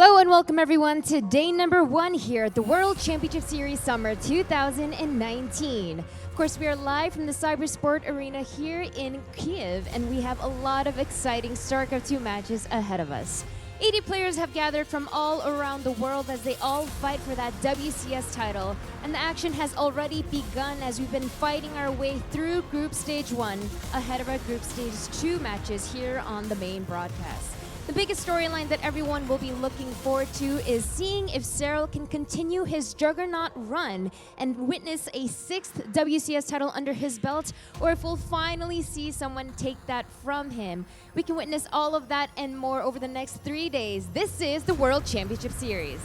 Hello and welcome everyone to day number 1 here at the World Championship Series Summer 2019. Of course, we are live from the Cybersport Arena here in Kiev, and we have a lot of exciting Starcraft 2 matches ahead of us. 80 players have gathered from all around the world as they all fight for that WCS title, and the action has already begun as we've been fighting our way through Group Stage 1 ahead of our Group Stage 2 matches here on the main broadcast. The biggest storyline that everyone will be looking forward to is seeing if souL can continue his juggernaut run and witness a 6th WCS title under his belt, or if we'll finally see someone take that from him. We can witness all of that and more over the next 3 days. This is the World Championship Series.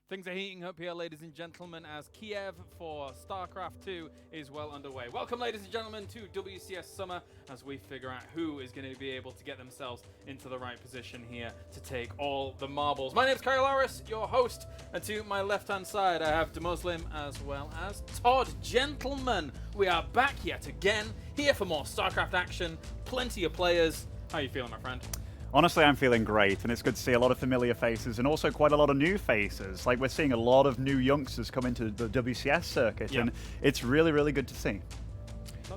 Things are heating up here, ladies and gentlemen, as Kiev for Starcraft 2 is well underway. Welcome, ladies and gentlemen, to WCS Summer as we figure out who is going to be able to get themselves into the right position here to take all the marbles. My name's Kyle Harris, your host, and to my left-hand side I have Demuslim as well as Todd. Gentlemen, we are back yet again, here for more Starcraft action, plenty of players. How are you feeling, my friend? Honestly, I'm feeling great, and it's good to see a lot of familiar faces and also quite a lot of new faces. Like, we're seeing a lot of new youngsters come into the WCS circuit, and it's really, really good to see.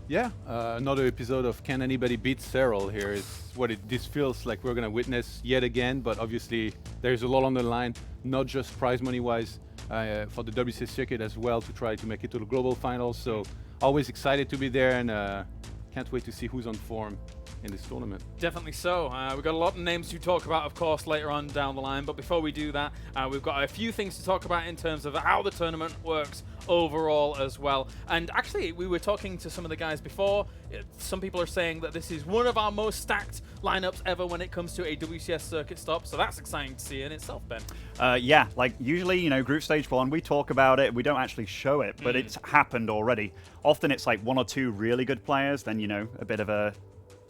Yeah, another episode of Can Anybody Beat souL here is what this feels like we're going to witness yet again, but obviously there's a lot on the line, not just prize money-wise for the WCS circuit as well, to try to make it to the global finals. So always excited to be there, and can't wait to see who's on form in this tournament. Definitely so. We've got a lot of names to talk about, of course, later on down the line. But before we do that, we've got a few things to talk about in terms of how the tournament works overall as well. And actually, we were talking to some of the guys before. Some people are saying that this is one of our most stacked lineups ever when it comes to a WCS circuit stop. So that's exciting to see in itself, Ben. Yeah, like usually, you know, Group Stage 1, we talk about it, we don't actually show it, but it's happened already. Often it's like 1 or 2 really good players, then, you know, a bit of a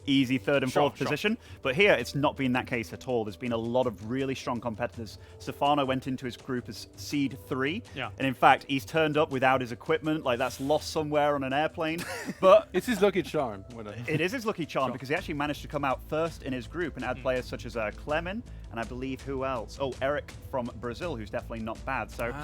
easy 3rd and 4th position. But here, it's not been that case at all. There's been a lot of really strong competitors. Stefano went into his group as Seed 3. Yeah. And in fact, he's turned up without his equipment. Like, that's lost somewhere on an airplane. But it's his lucky charm. It is his lucky charm, because he actually managed to come out first in his group and add players such as Clemen, and I believe who else? Oh, Eric from Brazil, who's definitely not bad. So,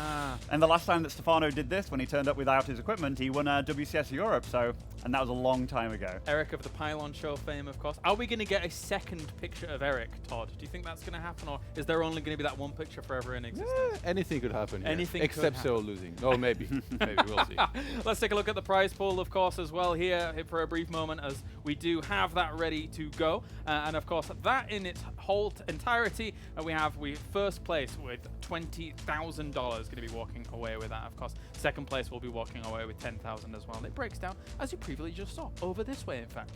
and the last time that Stefano did this, when he turned up without his equipment, he won WCS Europe. So, and that was a long time ago. Eric of the Pylon Show fame, of course. Are we going to get a second picture of Eric, Todd? Do you think that's going to happen, or is there only going to be that one picture forever in existence? Anything could happen here. Anything except souL losing. Oh, maybe. Maybe, we'll see. Let's take a look at the prize pool, of course, as well here for a brief moment, as we do have that ready to go. And of course, that in its whole entirety, we first place with $20,000 going to be walking away with that. Of course, second place will be walking away with $10,000 as well. And it breaks down, as you previously just saw, over this way, in fact.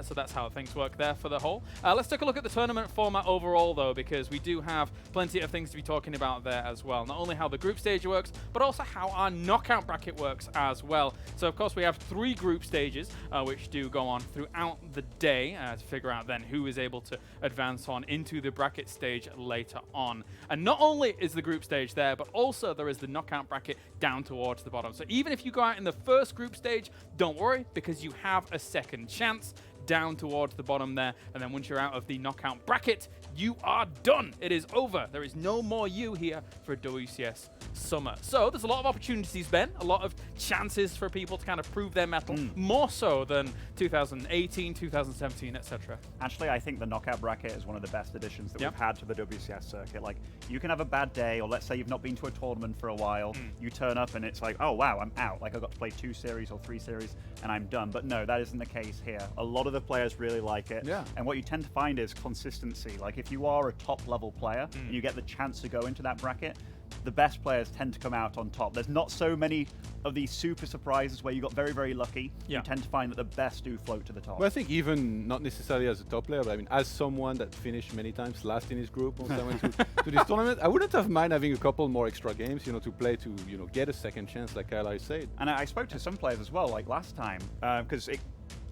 So that's how things work there for the whole. Let's take a look at the tournament format overall, though, because we do have plenty of things to be talking about there as well. Not only how the group stage works, but also how our knockout bracket works as well. So, of course, we have 3 group stages, which do go on throughout the day to figure out then who is able to advance on into the bracket stage later on. And not only is the group stage there, but also there is the knockout bracket down towards the bottom. So even if you go out in the first group stage, don't worry, because you have a second chance down towards the bottom there. And then once you're out of the knockout bracket, you are done. It is over. There is no more you here for WCS Summer. So there's a lot of opportunities, Ben, a lot of chances for people to kind of prove their mettle, more so than 2018, 2017, etc. Actually, I think the knockout bracket is one of the best additions that we've had to the WCS circuit. Like, you can have a bad day, or let's say you've not been to a tournament for a while, you turn up and it's like, oh wow, I'm out. Like, I got to play 2 series or 3 series and I'm done. But no, that isn't the case here. A lot of the players really like it. Yeah. And what you tend to find is consistency. Like, if you are a top level player and you get the chance to go into that bracket, the best players tend to come out on top. There's not so many of these super surprises where you got very, very lucky. You tend to find that the best do float to the top. Well, I think even not necessarily as a top player, but I mean, as someone that finished many times last in his group once I went to this tournament, I wouldn't have mind having a couple more extra games, you know, to play to, you know, get a second chance, like Kyle said. And I spoke to some players as well, like last time, because it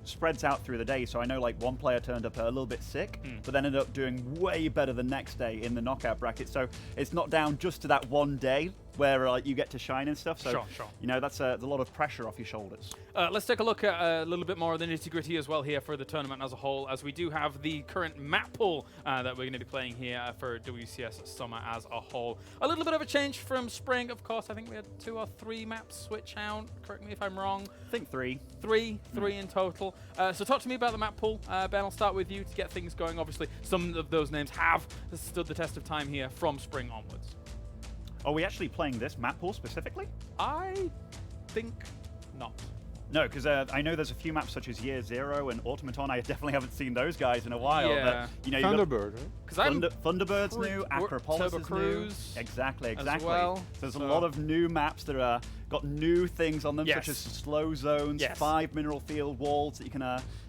spreads out through the day. So I know like one player turned up a little bit sick, but then ended up doing way better the next day in the knockout bracket. So it's not down just to that one day where like you get to shine and stuff. So you know, that's a lot of pressure off your shoulders. Let's take a look at a little bit more of the nitty-gritty as well here for the tournament as a whole, as we do have the current map pool that we're going to be playing here for WCS Summer as a whole. A little bit of a change from spring, of course. I think we had 2 or 3 maps switch out. Correct me if I'm wrong. I think 3. 3 in total. So talk to me about the map pool. Ben, I'll start with you to get things going. Obviously, some of those names have stood the test of time here from spring onwards. Are we actually playing this map pool specifically? I think not. No, because I know there's a few maps such as Year Zero and Automaton. I definitely haven't seen those guys in a while. Yeah. But, you know, Thunderbird, right? Because Thunderbird's new, Acropolis Turbo is Cruise new. Exactly. as well. So there's a lot of new maps that are got new things on them, such as slow zones, 5 mineral field walls that you can,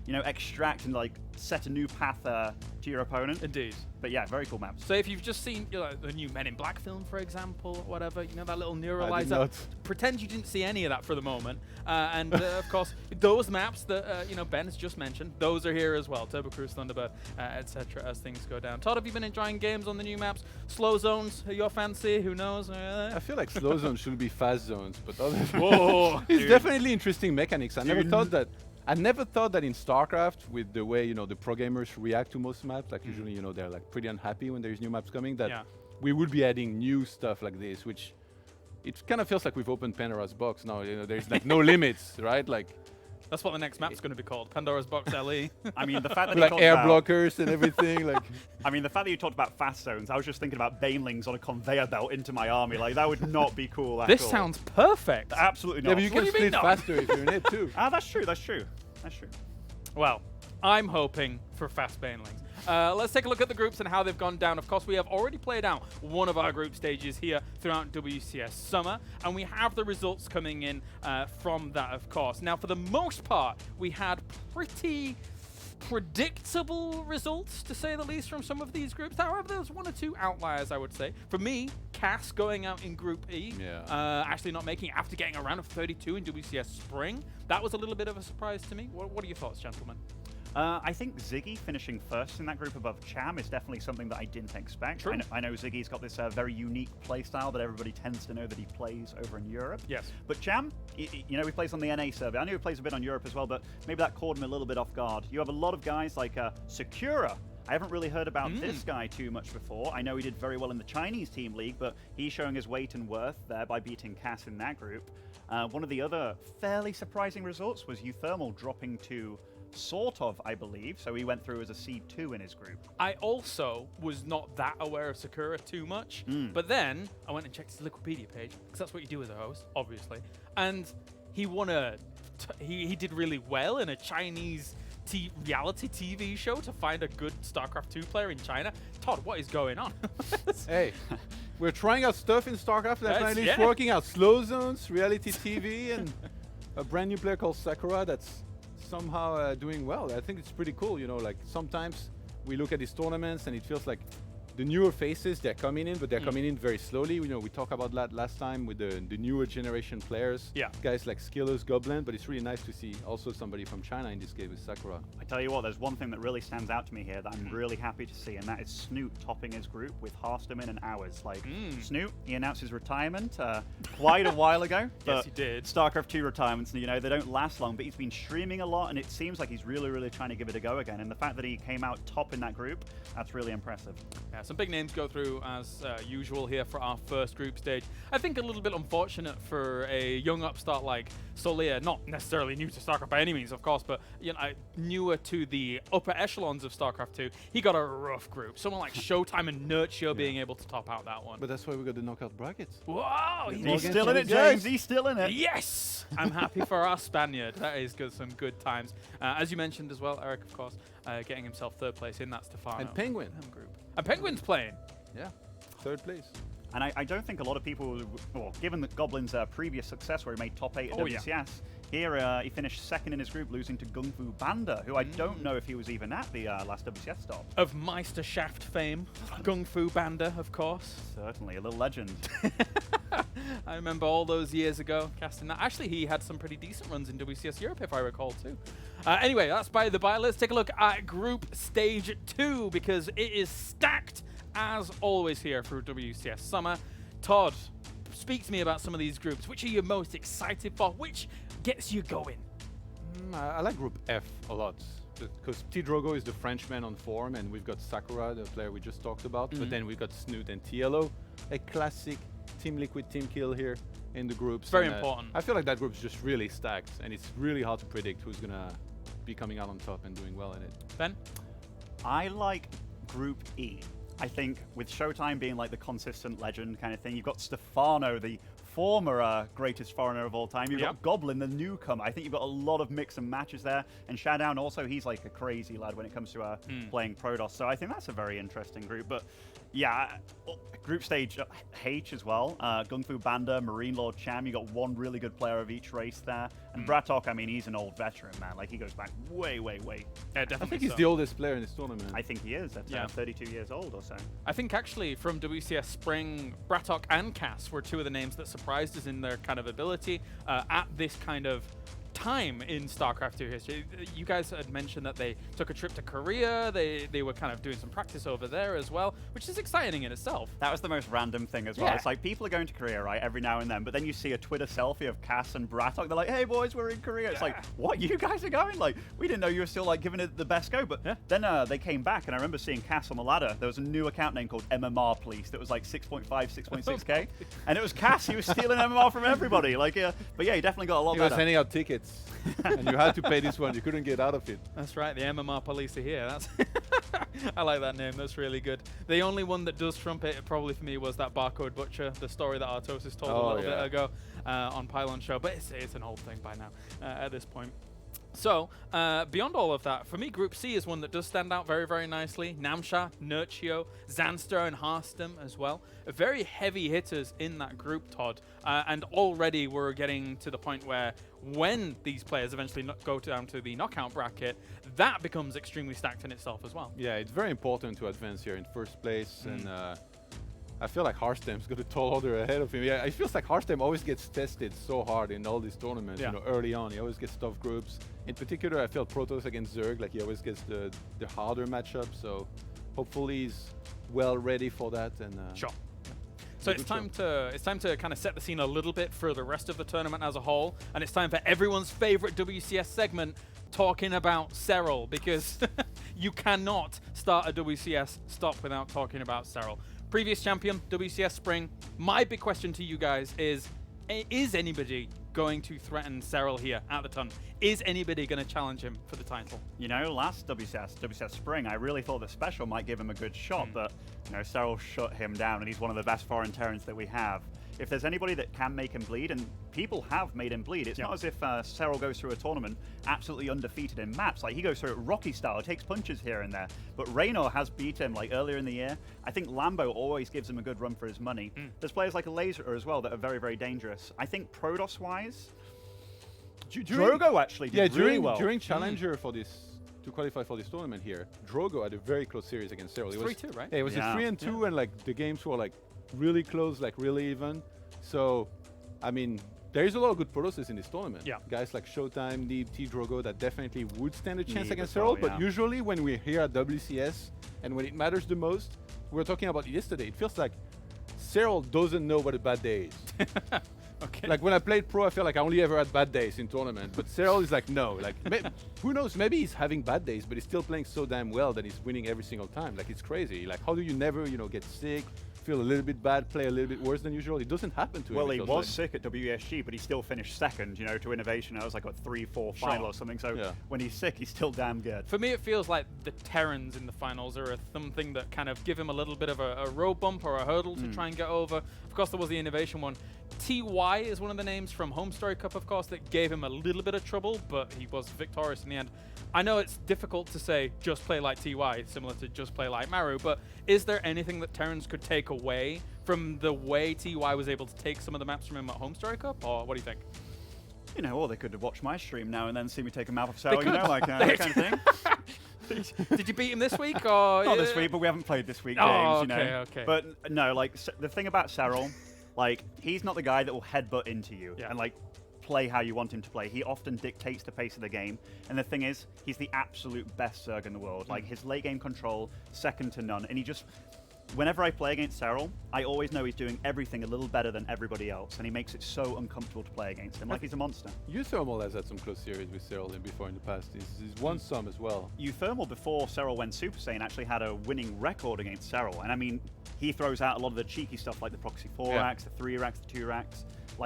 you know, extract and like set a new path to your opponent. Indeed. But yeah, very cool maps. So if you've just seen, you know, the new Men in Black film, for example, or whatever, you know, that little neuralizer, I did not. pretend you didn't see any of that for the moment. And of course, those maps that, you know, Ben has just mentioned, those are here as well. Turbo Cruise, Thunderbird, etc. as things go down. Todd, have you been enjoying games on the new maps? Slow zones, your fancy? Who knows? I feel like slow zones should be fast zones, but other Whoa, it's definitely interesting mechanics. I never thought that in Starcraft, with the way, you know, the pro gamers react to most maps, like usually, you know, they're like pretty unhappy when there's new maps coming, that we would be adding new stuff like this, which it kind of feels like we've opened Pandora's box now. You know, there's like no limits, right? Like that's what the next map's going to be called, Pandora's Box LE. I mean, the fact that like air blockers and everything, like. I mean, the fact that you talked about fast zones, I was just thinking about banelings on a conveyor belt into my army. Like, that would not be cool at all. This sounds perfect. Absolutely not. Yeah, but you can split faster if you're in it too. That's true. That's true. That's true. Well, I'm hoping for fast banelings. Let's take a look at the groups and how they've gone down. Of course, we have already played out one of our group stages here throughout WCS Summer, and we have the results coming in from that, of course. Now, for the most part, we had pretty predictable results, to say the least, from some of these groups. However, there's 1 or 2 outliers, I would say. For me, Cass going out in Group E, actually not making it after getting a round of 32 in WCS Spring. That was a little bit of a surprise to me. What are your thoughts, gentlemen? I think Ziggy finishing first in that group above Cham is definitely something that I didn't expect. True. I know Ziggy's got this very unique playstyle that everybody tends to know that he plays over in Europe. Yes. But Cham, you know, he plays on the NA server. I know he plays a bit on Europe as well, but maybe that caught him a little bit off guard. You have a lot of guys like Sakura. I haven't really heard about this guy too much before. I know he did very well in the Chinese Team League, but he's showing his weight and worth there by beating Cass in that group. One of the other fairly surprising results was Euthermal dropping to sort of, I believe. So he went through as a seed 2 in his group. I also was not that aware of Sakura too much, but then I went and checked his Wikipedia page, because that's what you do as a host, obviously. And he won he did really well in a Chinese reality TV show to find a good StarCraft 2 player in China. Todd, what is going on? Hey, we're trying out stuff in StarCraft that is working out. Slow zones, reality TV, and a brand new player called Sakura that's somehow doing well. I think it's pretty cool. You know, like sometimes we look at these tournaments and it feels like the newer faces, they're coming in, but they're coming in very slowly. You know, we talked about that last time with the newer generation players. Yeah. Guys like Skillers, Goblin, but it's really nice to see also somebody from China in this game with Sakura. I tell you what, there's one thing that really stands out to me here that I'm really happy to see, and that is Snoot topping his group with Harsteman and Hours. Like, Snoot, he announced his retirement quite a while ago. Yes, he did. StarCraft 2 retirements, you know, they don't last long, but he's been streaming a lot, and it seems like he's really, really trying to give it a go again. And the fact that he came out top in that group, that's really impressive. Yeah, some big names go through as usual here for our first group stage. I think a little bit unfortunate for a young upstart like souL, not necessarily new to StarCraft by any means, of course, but newer to the upper echelons of StarCraft 2. He got a rough group. Someone like Showtime and Nurture being able to top out that one. But that's why we got the knockout brackets. Wow! He's still in it, James. He's still in it. Yes! I'm happy for our Spaniard. That is good, some good times. As you mentioned as well, Eric, of course, getting himself third place in that Stefano And Penguin. group. And Penguin's playing. Yeah, third place. And I don't think a lot of people, well, given that Goblin's previous success where he made top 8 at WCS, here he finished second in his group, losing to Gung Fu Banda, who I don't know if he was even at the last WCS stop. Of Meisterschaft fame, Gung Fu Banda, of course. Certainly, a little legend. I remember all those years ago casting that. Actually, he had some pretty decent runs in WCS Europe, if I recall, too. Anyway, that's by the by. Let's take a look at Group Stage 2, because it is stacked, as always, here through WCS Summer. Todd, speak to me about some of these groups. Which are you most excited for? Which gets you going? I like Group F a lot, because T Drogo is the Frenchman on form, and we've got Sakura, the player we just talked about, but then we've got Snoot and TLO, a classic Team Liquid Team Kill here in the groups. Very important. I feel like that group's just really stacked, and it's really hard to predict who's going to be coming out on top and doing well in it. Ben? I like Group E. I think with Showtime being like the consistent legend kind of thing, you've got Stefano, the former greatest foreigner of all time. You've got Goblin, the newcomer. I think you've got a lot of mix and matches there. And Shadown also, he's like a crazy lad when it comes to playing Protoss. So I think that's a very interesting group. But yeah, group stage H as well. Gung Fu Banda, Marine Lord Cham. You got one really good player of each race there. And Bratok, I mean, he's an old veteran, man. Like, he goes back way, way, way. Yeah, definitely. I think he's the oldest player in this tournament. I think he is. At 32 years old or so. I think actually from WCS Spring, Bratok and Cass were two of the names that surprised us in their kind of ability at this kind of time in StarCraft 2 history. You guys had mentioned that they took a trip to Korea. They were kind of doing some practice over there as well, which is exciting in itself. That was the most random thing as well. Yeah. It's like people are going to Korea, right, every now and then, but then you see a Twitter selfie of Cass and Bratok. They're like, hey, boys, we're in Korea. It's like, what, you guys are going? Like, we didn't know you were still like giving it the best go. But then they came back, and I remember seeing Cass on the ladder. There was a new account name called MMR Police that was like 6.5, 6.6K. And it was Cass. He was stealing MMR from everybody. Like, but yeah, he definitely got a lot He better. was handing out tickets, and you had to pay this one. You couldn't get out of it. That's right, the MMR Police are here. That's I like that name. That's really good. The only one that does trump it probably for me was that Barcode Butcher, the story that Artosis told a little bit ago on Pylon Show. But it's an old thing by now at this point. So, beyond all of that, for me, Group C is one that does stand out very, very nicely. Namsha, Nurchio, Zanster, and Harstem as well. Very heavy hitters in that group, Todd. And already we're getting to the point where when these players eventually go down to the knockout bracket, that becomes extremely stacked in itself as well. Yeah, it's very important to advance here in first place, and I feel like Harstem's got a tall order ahead of him. Yeah, it feels like Harstem always gets tested so hard in all these tournaments. You know, early on, he always gets tough groups. In particular, I felt Protoss against Zerg, like he always gets the harder matchup. So hopefully he's well ready for that. And sure. So it's time to kind of set the scene a little bit for the rest of the tournament as a whole, and it's time for everyone's favorite WCS segment, talking about souL, because you cannot start a WCS stop without talking about souL. Previous champion, WCS Spring. My big question to you guys is anybody going to threaten souL here at the ton? Is anybody going to challenge him for the title? You know, last WCS Spring, I really thought that Special might give him a good shot, but, you know, souL shut him down, and he's one of the best foreign Terrans that we have. If there's anybody that can make him bleed, and people have made him bleed, it's not as if souL goes through a tournament absolutely undefeated in maps. Like, he goes through it Rocky style, takes punches here and there. But Raynor has beat him, like, earlier in the year. I think Lambo always gives him a good run for his money. There's players like a Laser as well that are very, very dangerous. I think Protoss-wise, Drogo actually did really well. During Challenger for this, to qualify for this tournament here, Drogo had a very close series against souL. It was 3-2, right? Yeah, it was a 3-2, and like the games were like really close, like really even. So, I mean, there is a lot of good Protosses in this tournament. Yeah. Guys like Showtime, Neeb, T Drogo that definitely would stand a chance Neeb against as well, souL. But usually when we're here at WCS and when it matters the most, we were talking about it yesterday. It feels like souL doesn't know what a bad day is. Okay. Like when I played pro, I feel like I only ever had bad days in tournament. But souL is like, no. Like, who knows? Maybe he's having bad days, but he's still playing so damn well that he's winning every single time. Like, it's crazy. Like, how do you never, get sick, feel a little bit bad, play a little bit worse than usual? It doesn't happen to him. Well, he was sick at WSG, but he still finished second, to Innovation. I was like, 3-4 final or something. So when he's sick, he's still damn good. For me, it feels like the Terrans in the finals are something that kind of give him a little bit of a road bump or a hurdle to try and get over. Of course, there was the Innovation one. TY is one of the names from Home Story Cup, of course, that gave him a little bit of trouble, but he was victorious in the end. I know it's difficult to say just play like TY, similar to just play like Maru, but is there anything that Terrans could take away from the way TY was able to take some of the maps from him at Home Story Cup, or what do you think? Or they could watch my stream now and then see me take a map of souL, that kind of thing. Did you beat him this week, or? Not this week, but we haven't played this week games, okay. But no, the thing about souL, he's not the guy that will headbutt into you and play how you want him to play. He often dictates the pace of the game, and the thing is, he's the absolute best Zerg in the world. His late game control, second to none, and he just... Whenever I play against souL, I always know he's doing everything a little better than everybody else, and he makes it so uncomfortable to play against him. He's a monster. Uthermal has had some close series with souL before in the past. He's won some as well. Uthermal, before souL went Super Saiyan, actually had a winning record against souL, and I mean, he throws out a lot of the cheeky stuff like the proxy 4 racks, the 3 racks, the 2 racks.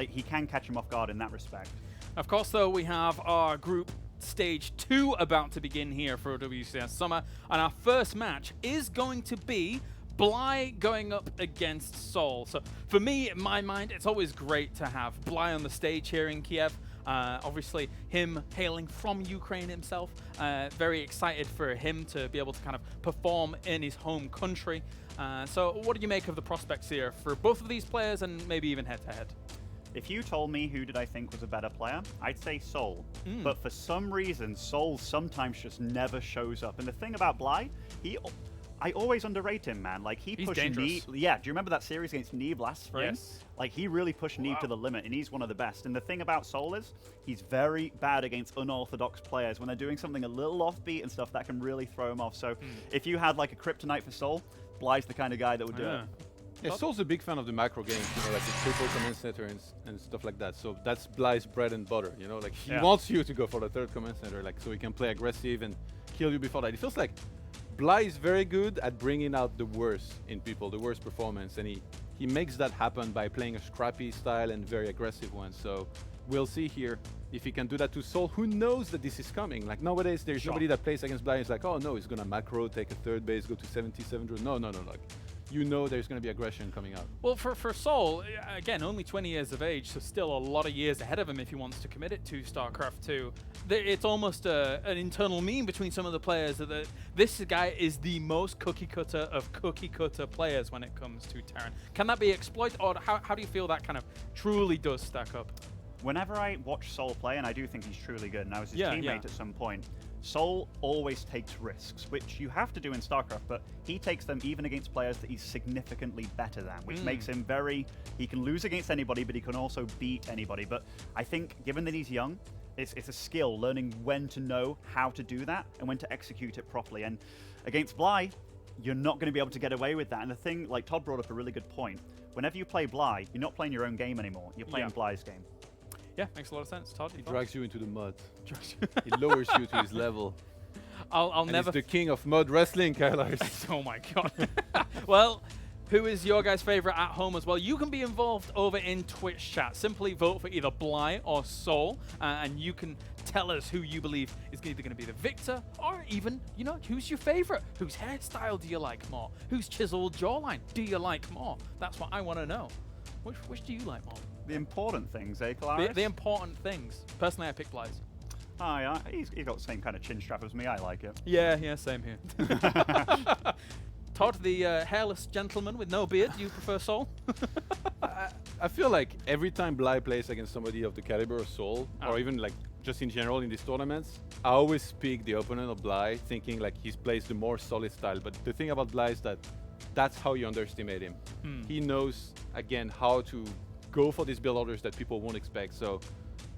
He can catch him off guard in that respect. Of course, though, we have our group stage 2 about to begin here for WCS Summer, and our first match is going to be Bly going up against souL. So for me, in my mind, it's always great to have Bly on the stage here in Kiev. Obviously, him hailing from Ukraine himself. Very excited for him to be able to kind of perform in his home country. So what do you make of the prospects here for both of these players and maybe even head-to-head? If you told me who did I think was a better player, I'd say souL. But for some reason, souL sometimes just never shows up. And the thing about Bly, I always underrate him, man. He's pushed dangerous. Yeah, do you remember that series against Neve last spring? Yes. He really pushed Neve to the limit, and he's one of the best. And the thing about souL is, he's very bad against unorthodox players. When they're doing something a little offbeat and stuff, that can really throw him off. So if you had a kryptonite for souL, Bly's the kind of guy that would do it. Yeah, souL's a big fan of the macro games, like the triple command center and stuff like that. So that's Bly's bread and butter, he wants you to go for the third command center, so he can play aggressive and kill you before that. It feels like Bly is very good at bringing out the worst in people, the worst performance, and he makes that happen by playing a scrappy style and very aggressive one. So we'll see here if he can do that to souL. Who knows that this is coming? Nowadays, there's nobody that plays against Bly. It's oh no, he's gonna macro, take a third base, go to 77. No. There's going to be aggression coming out. Well, for souL, again, only 20 years of age, so still a lot of years ahead of him if he wants to commit it to StarCraft 2. It's almost an internal meme between some of the players that this guy is the most cookie-cutter of cookie-cutter players when it comes to Terran. Can that be exploited, or how do you feel that kind of truly does stack up? Whenever I watch souL play, and I do think he's truly good, and I was his teammate at some point, souL always takes risks, which you have to do in StarCraft, but he takes them even against players that he's significantly better than, which makes him he can lose against anybody, but he can also beat anybody. But I think, given that he's young, it's a skill, learning when to know how to do that and when to execute it properly. And against Bly, you're not going to be able to get away with that. And the thing, Todd brought up a really good point, whenever you play Bly, you're not playing your own game anymore, you're playing Bly's game. Yeah, makes a lot of sense. Todd, he drags you into the mud. He lowers you to his level. I'll never. He's the king of mud wrestling, Kylars. Oh my god. Well, who is your guys' favorite at home as well? You can be involved over in Twitch chat. Simply vote for either Bly or souL, and you can tell us who you believe is either going to be the victor, or even, who's your favorite? Whose hairstyle do you like more? Whose chiseled jawline do you like more? That's what I want to know. Which do you like more? The important things, Kylars? The important things. Personally, I pick Bly's. Oh, yeah. He's got the same kind of chin strap as me. I like it. Yeah, same here. Todd, the hairless gentleman with no beard, you prefer souL? I feel like every time Bly plays against somebody of the caliber of souL, or even just in general in these tournaments, I always pick the opponent of Bly, thinking he plays the more solid style. But the thing about Bly is that's how you underestimate him. He knows, again, how to go for these build orders that people won't expect. So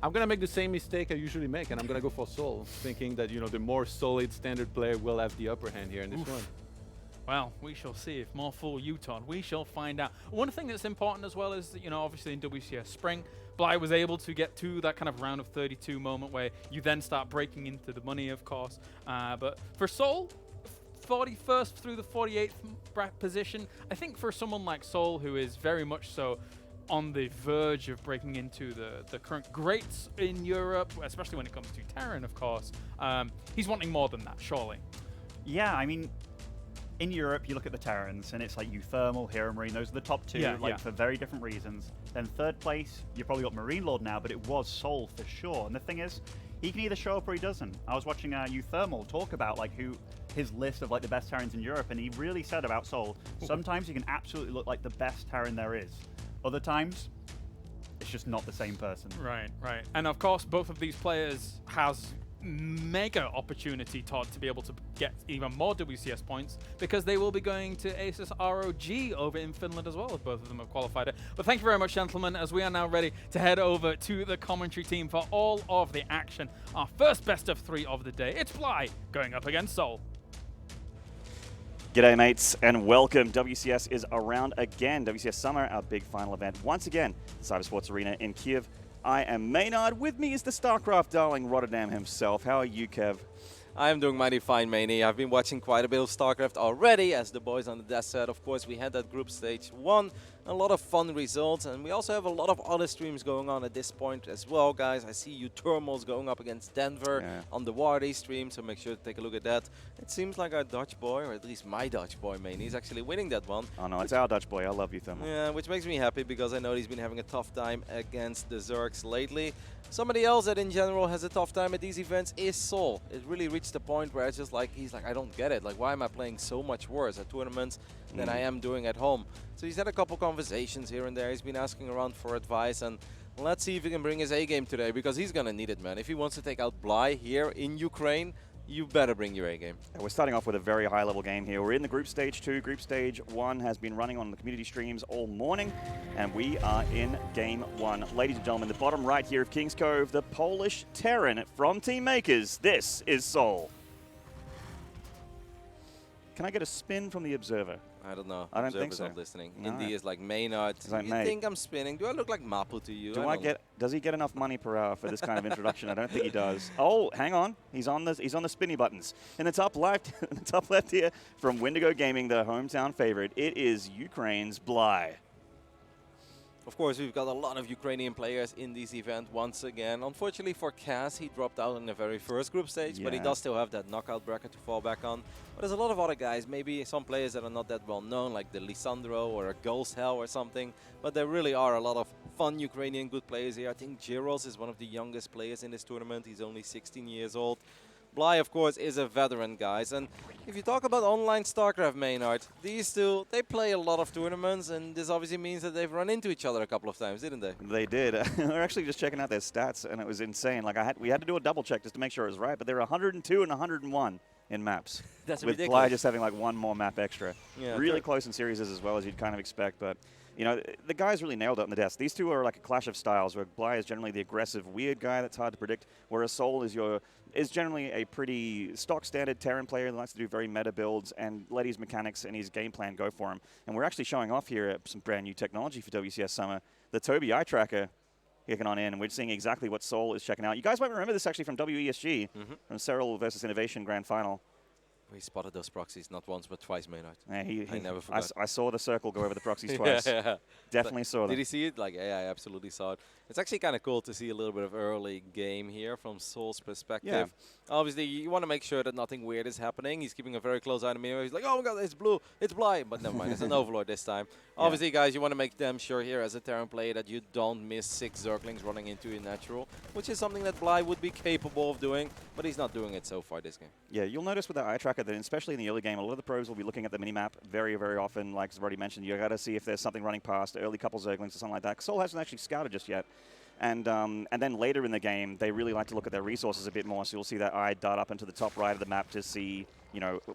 I'm going to make the same mistake I usually make, and I'm going to go for souL, thinking that, the more solid standard player will have the upper hand here in this one. Well, we shall see if more fool you, Todd. We shall find out. One thing that's important as well is that, obviously in WCS Spring, Bly was able to get to that kind of round of 32 moment where you then start breaking into the money, of course. But for souL, 41st through the 48th position, I think for someone like souL, who is very much so on the verge of breaking into the current greats in Europe, especially when it comes to Terran, of course, he's wanting more than that, surely. Yeah, I mean, in Europe, you look at the Terrans, and it's like Uthermal, Hero Marine, those are the top two, for very different reasons. Then third place, you've probably got Marine Lord now, but it was souL for sure. And the thing is, he can either show up or he doesn't. I was watching Uthermal talk about his list of the best Terrans in Europe, and he really said about souL, sometimes he can absolutely look like the best Terran there is. Other times, it's just not the same person. Right. And of course, both of these players has mega opportunity, Todd, to be able to get even more WCS points because they will be going to Asus ROG over in Finland as well, if both of them have qualified it. But thank you very much, gentlemen, as we are now ready to head over to the commentary team for all of the action. Our first best of 3 of the day. It's Bly going up against souL. G'day mates and welcome. WCS is around again. WCS Summer, our big final event. Once again, the Cybersports Arena in Kiev. I am Maynard. With me is the Starcraft darling Rotterdam himself. How are you, Kev? I am doing mighty fine, Maney. I've been watching quite a bit of Starcraft already, as the boys on the desk said. Of course, we had that group stage 1, a lot of fun results, and we also have a lot of other streams going on at this point as well, guys. I see you Thermals going up against Denver on the Wardy stream, so make sure to take a look at that. It seems like our Dutch boy, or at least my Dutch boy, Maney, is actually winning that one. Oh no, it's our Dutch boy. I love you, Thermal. Yeah, which makes me happy because I know he's been having a tough time against the Zergs lately. Somebody else that in general has a tough time at these events is souL. It really reached a point where it's just he's like, I don't get it. Like, why am I playing so much worse at tournaments than I am doing at home? So he's had a couple conversations here and there. He's been asking around for advice, and let's see if he can bring his A game today because he's going to need it, man. If he wants to take out Bly here in Ukraine, you better bring your A game. We're starting off with a very high level game here. We're in the group stage 2. Group stage 1 has been running on the community streams all morning, and we are in game 1. Ladies and gentlemen, the bottom right here of Kings Cove, the Polish Terran from Team Makers. This is souL. Can I get a spin from the observer? I don't know. I don't think so. Not listening. No. Indy is like, Maynard, do you think I'm spinning? Do I look like Mapu to you? Does he get enough money per hour for this kind of introduction? I don't think he does. Oh, hang on. He's on the spinny buttons. In the top left, here from Wendigo Gaming, the hometown favorite, it is Ukraine's Bly. Of course, we've got a lot of Ukrainian players in this event once again. Unfortunately for Kaz, he dropped out in the very first group stage, but he does still have that knockout bracket to fall back on. But there's a lot of other guys, maybe some players that are not that well known, like the Lisandro or a Ghost Hell or something. But there really are a lot of fun Ukrainian good players here. I think Giros is one of the youngest players in this tournament. He's only 16 years old. Bly, of course, is a veteran, guys. And if you talk about online StarCraft, Maynard, these two, they play a lot of tournaments, and this obviously means that they've run into each other a couple of times, didn't they? They did. We're actually just checking out their stats, and it was insane. Like we had to do a double check just to make sure it was right, but they were 102 and 101 in maps. That's with ridiculous. Bly just having like one more map extra. Yeah, really close in series as well as you'd kind of expect, but the guys really nailed it on the desk. These two are like a clash of styles, where Bly is generally the aggressive, weird guy that's hard to predict, whereas souL is generally a pretty stock standard Terran player that likes to do very meta builds and let his mechanics and his game plan go for him. And we're actually showing off here some brand new technology for WCS Summer. The Toby eye tracker kicking on in, and we're seeing exactly what souL is checking out. You guys might remember this actually from WESG, from souL versus Innovation Grand Final. We spotted those proxies not once but twice, Maynard. Yeah, I never forgot. I saw the circle go over the proxies twice. Definitely saw them. Did he see it? Like, yeah, I absolutely saw it. It's actually kind of cool to see a little bit of early game here from souL's perspective. Yeah. Obviously, you want to make sure that nothing weird is happening. He's keeping a very close eye on the mirror. He's like, oh my god, it's blue, it's Bly. But never mind, it's an Overlord this time. Obviously, guys, you want to make damn sure here as a Terran player that you don't miss 6 Zerglings running into your natural, which is something that Bly would be capable of doing, but he's not doing it so far this game. Yeah, you'll notice with the eye tracker that especially in the early game, a lot of the pros will be looking at the minimap very, very often. Like I've already mentioned, you got to see if there's something running past, early couple Zerglings or something like that. souL hasn't actually scouted just yet. And then later in the game, they really like to look at their resources a bit more. So you'll see that eye dart up into the top right of the map to see,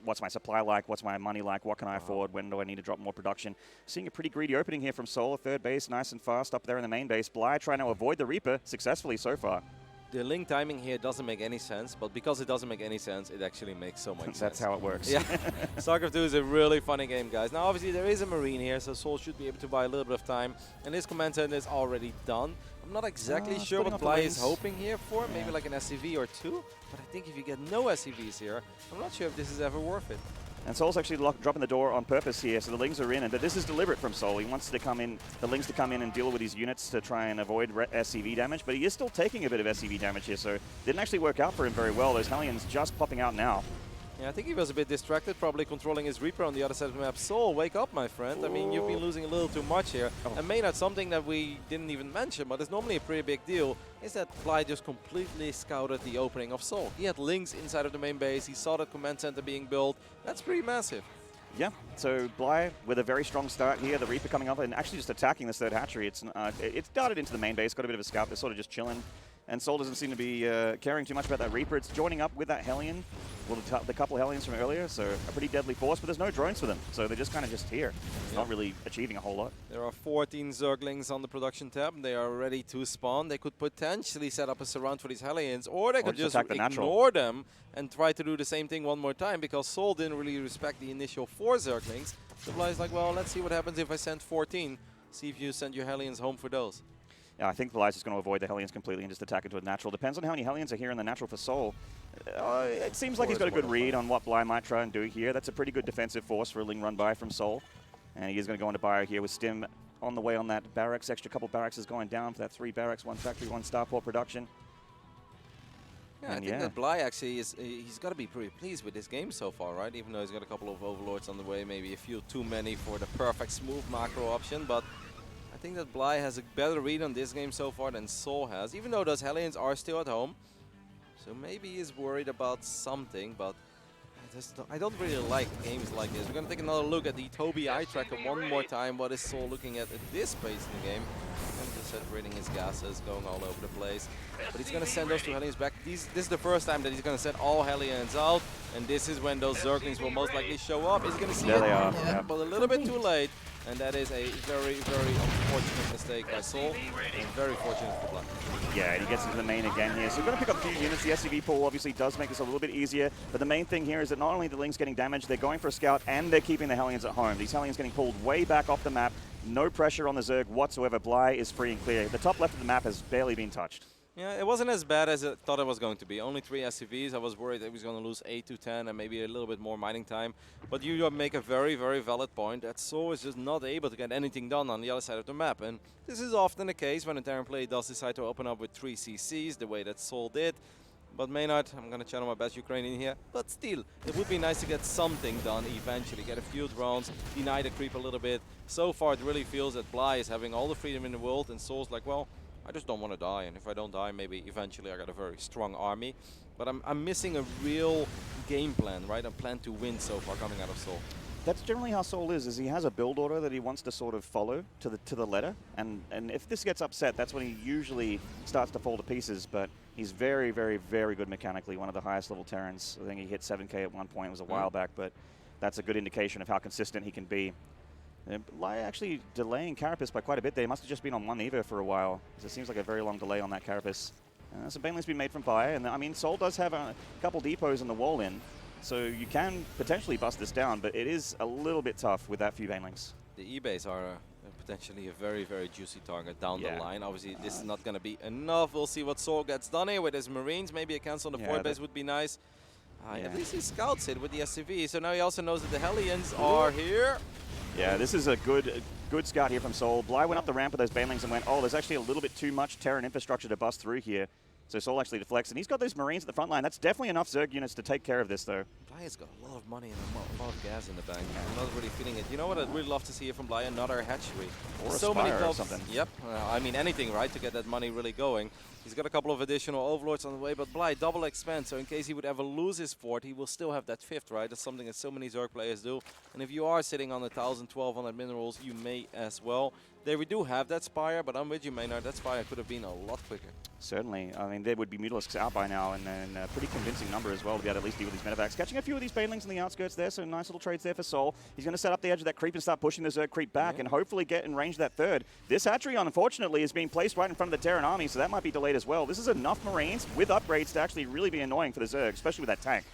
what's my supply like, what's my money like, what can I afford, when do I need to drop more production. Seeing a pretty greedy opening here from souL, third base, nice and fast up there in the main base. Bly trying to avoid the Reaper successfully so far. The link timing here doesn't make any sense, but because it doesn't make any sense, it actually makes so much sense. That's how it works. Yeah, StarCraft 2 is a really funny game, guys. Now, obviously, there is a Marine here, so souL should be able to buy a little bit of time. And this command center is already done. I'm not exactly sure splitting what up the Bly lanes. is hoping here for. Yeah. Maybe like an SCV or two. But I think if you get no SCVs here, I'm not sure if this is ever worth it. And souL's actually dropping the door on purpose here, so the Lings are in. And this is deliberate from souL. He wants to come in, the Lings to come in and deal with his units to try and avoid SCV damage. But he is still taking a bit of SCV damage here, so didn't actually work out for him very well. Those Hellions just popping out now. Yeah, I think he was a bit distracted, probably controlling his Reaper on the other side of the map. souL, wake up, my friend. I mean, you've been losing a little too much here. And Maynard, something that we didn't even mention, but it's normally a pretty big deal, is that Bly just completely scouted the opening of souL. He had Lings inside of the main base. He saw the command center being built. That's pretty massive. Yeah, so Bly with a very strong start here. The Reaper coming up and actually just attacking this third hatchery. It's darted into the main base, got a bit of a scout. They're sort of just chilling. And souL doesn't seem to be caring too much about that Reaper. It's joining up with that Hellion, well, the couple Hellions from earlier, so a pretty deadly force, but there's no drones for them, so they're just kind of just here, not really achieving a whole lot. There are 14 Zerglings on the production tab. They are ready to spawn. They could potentially set up a surround for these Hellions, or they could just ignore them and try to do the same thing one more time, because souL didn't really respect the initial 4 Zerglings. So Bly's like, well, let's see what happens if I send 14. See if you send your Hellions home for those. Yeah, I think Bly's just going to avoid the Hellions completely and just attack into a natural. Depends on how many Hellions are here in the natural for souL. It seems like he's got a good read on what Bly might try and do here. That's a pretty good defensive force for a Ling run by from souL. And he is going to go into bio here with Stim on the way on that barracks. Extra couple barracks is going down for that 3 barracks, 1 factory, 1 starport production. Yeah, I think that Bly actually he's got to be pretty pleased with this game so far, right? Even though he's got a couple of Overlords on the way, maybe a few too many for the perfect smooth macro option, but I think that Bly has a better read on this game so far than souL has, even though those Hellions are still at home. So maybe he's worried about something, but I don't really like games like this. We're going to take another look at the Tobii eye tracker one more time. What is souL looking at this phase in the game? And just separating his gases, going all over the place. But he's going to send those 2 Hellions back. This is the first time that he's going to send all Hellions out. And this is when those Zerglings will most likely show up. He's going to see There it, they are. yeah, but a little bit too late. And that is a very, very unfortunate mistake by souL, and very fortunate for Bly. Yeah, and he gets into the main again here. So we're going to pick up a few units. The SCV pool obviously does make this a little bit easier, but the main thing here is that not only the Lings getting damaged, they're going for a scout, and they're keeping the Hellions at home. These Hellions getting pulled way back off the map. No pressure on the Zerg whatsoever. Bly is free and clear. The top left of the map has barely been touched. Yeah, it wasn't as bad as I thought it was going to be. Only 3 SCVs. I was worried that he was going to lose 8 to 10 and maybe a little bit more mining time. But you make a very, very valid point that souL is just not able to get anything done on the other side of the map. And this is often the case when a Terran player does decide to open up with 3 CCs, the way that souL did. But Maynard, I'm going to channel my best Ukrainian here. But still, it would be nice to get something done eventually. Get a few drones, deny the creep a little bit. So far, it really feels that Bly is having all the freedom in the world. And souL's like, well, I just don't want to die, and if I don't die, maybe eventually I got a very strong army. But I'm missing a real game plan, right? A plan to win so far coming out of souL. That's generally how souL is he has a build order that he wants to sort of follow to the letter, and if this gets upset, that's when he usually starts to fall to pieces. But he's very, very, very good mechanically, one of the highest level Terrans. I think he hit 7K at one point, it was a while back, but that's a good indication of how consistent he can be. Bly actually delaying Carapace by quite a bit there. He must have just been on 1 Evo for a while, because it seems like a very long delay on that Carapace. Some baneling's been made from fire, and I mean, souL does have a couple depots in the wall in, so you can potentially bust this down, but it is a little bit tough with that few banelings. The E-base are potentially a very, very juicy target down the line. Obviously, this is not going to be enough. We'll see what souL gets done here with his Marines. Maybe a cancel on the Fort base would be nice. At least he scouts it with the SCV, so now he also knows that the Hellions are here. Yeah, this is a good scout here from souL. Bly went up the ramp with those banelings and went, oh, there's actually a little bit too much Terran infrastructure to bust through here. So souL actually deflects, and he's got those Marines at the front line. That's definitely enough Zerg units to take care of this, though. Bly has got a lot of money and a lot of gas in the bank. I'm not really feeling it. You know what I'd really love to see here from Bly? Another hatchery. Or so a many Spire or something. Yep. I mean, anything, right, to get that money really going. He's got a couple of additional Overlords on the way, but Bly double expand, so in case he would ever lose his fort, he will still have that 5th, right? That's something that so many Zerg players do. And if you are sitting on 1,000, 1,200 minerals, you may as well. There we do have that Spire, but I'm with you, Maynard. That Spire could have been a lot quicker. Certainly. I mean, there would be Mutalisks out by now, and a pretty convincing number as well to be able to at least deal with these medevacs. Catching a few of these banelings on the outskirts there, so nice little trades there for souL. He's going to set up the edge of that creep and start pushing the Zerg creep back and hopefully get in range of that third. This hatchery, unfortunately, is being placed right in front of the Terran army, so that might be delayed as well. This is enough Marines with upgrades to actually really be annoying for the Zerg, especially with that tank.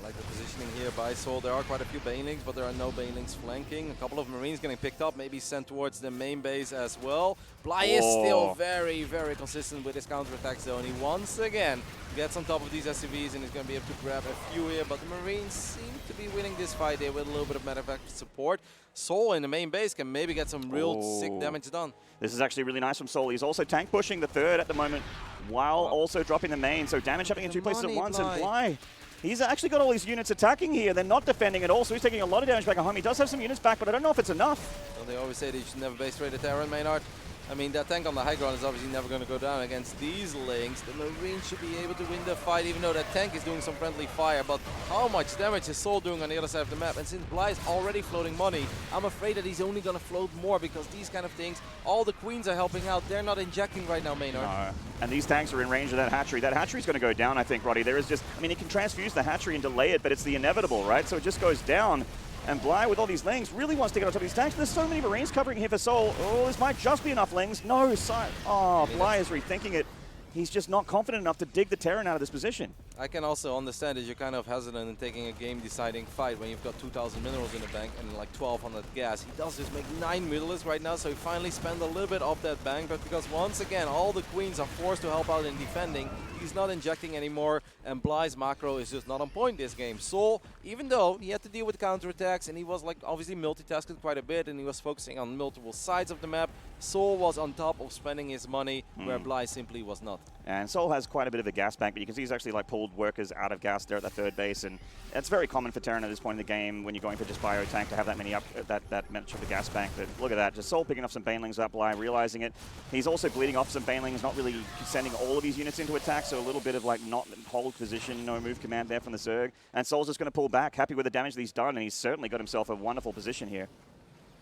I like the positioning here by souL. There are quite a few banelings, but there are no banelings flanking. A couple of Marines getting picked up, maybe sent towards the main base as well. Bly is still very, very consistent with his counterattacks though, and he once again gets on top of these SCVs and he's going to be able to grab a few here, but the Marines seem to be winning this fight here with a little bit of medevac support. souL in the main base can maybe get some real sick damage done. This is actually really nice from souL. He's also tank pushing the third at the moment while also dropping the main, so damage happening in two places at once, and Bly, he's actually got all these units attacking here. They're not defending at all, so he's taking a lot of damage back at home. He does have some units back, but I don't know if it's enough. Well, they always say that you should never base trade a Terran, Maynard. I mean, that tank on the high ground is obviously never going to go down against these links. The Marines should be able to win the fight, even though that tank is doing some friendly fire. But how much damage is souL doing on the other side of the map? And since Bly is already floating money, I'm afraid that he's only going to float more, because these kind of things, all the queens are helping out. They're not injecting right now, Maynard. No. And these tanks are in range of that hatchery. That hatchery's going to go down, I think, Roddy. There is just, I mean, he can transfuse the hatchery and delay it, but it's the inevitable, right? So it just goes down. And Bly, with all these lings, really wants to get on top of these tanks. There's so many Marines covering here for souL. Oh, this might just be enough lings. No, Bly is rethinking it. He's just not confident enough to dig the Terran out of this position. I can also understand that you're kind of hesitant in taking a game-deciding fight when you've got 2,000 minerals in the bank and like 1,200 gas. He does just make 9 middlers right now, so he finally spent a little bit of that bank, but because once again, all the queens are forced to help out in defending, he's not injecting anymore, and Bly's macro is just not on point this game. souL, even though he had to deal with counterattacks, and he was like obviously multitasking quite a bit, and he was focusing on multiple sides of the map, souL was on top of spending his money, where Bly simply was not. And souL has quite a bit of a gas bank, but you can see he's actually like pulled workers out of gas there at the third base, and it's very common for Terran at this point in the game when you're going for just bio tank to have that many that much of a gas bank. But look at that, just souL picking off some banelings up, Bly realizing it. He's also bleeding off some banelings, not really sending all of his units into attack, so a little bit of like not hold position, no move command there from the Zerg. And souL's just going to pull back, happy with the damage that he's done, and he's certainly got himself a wonderful position here.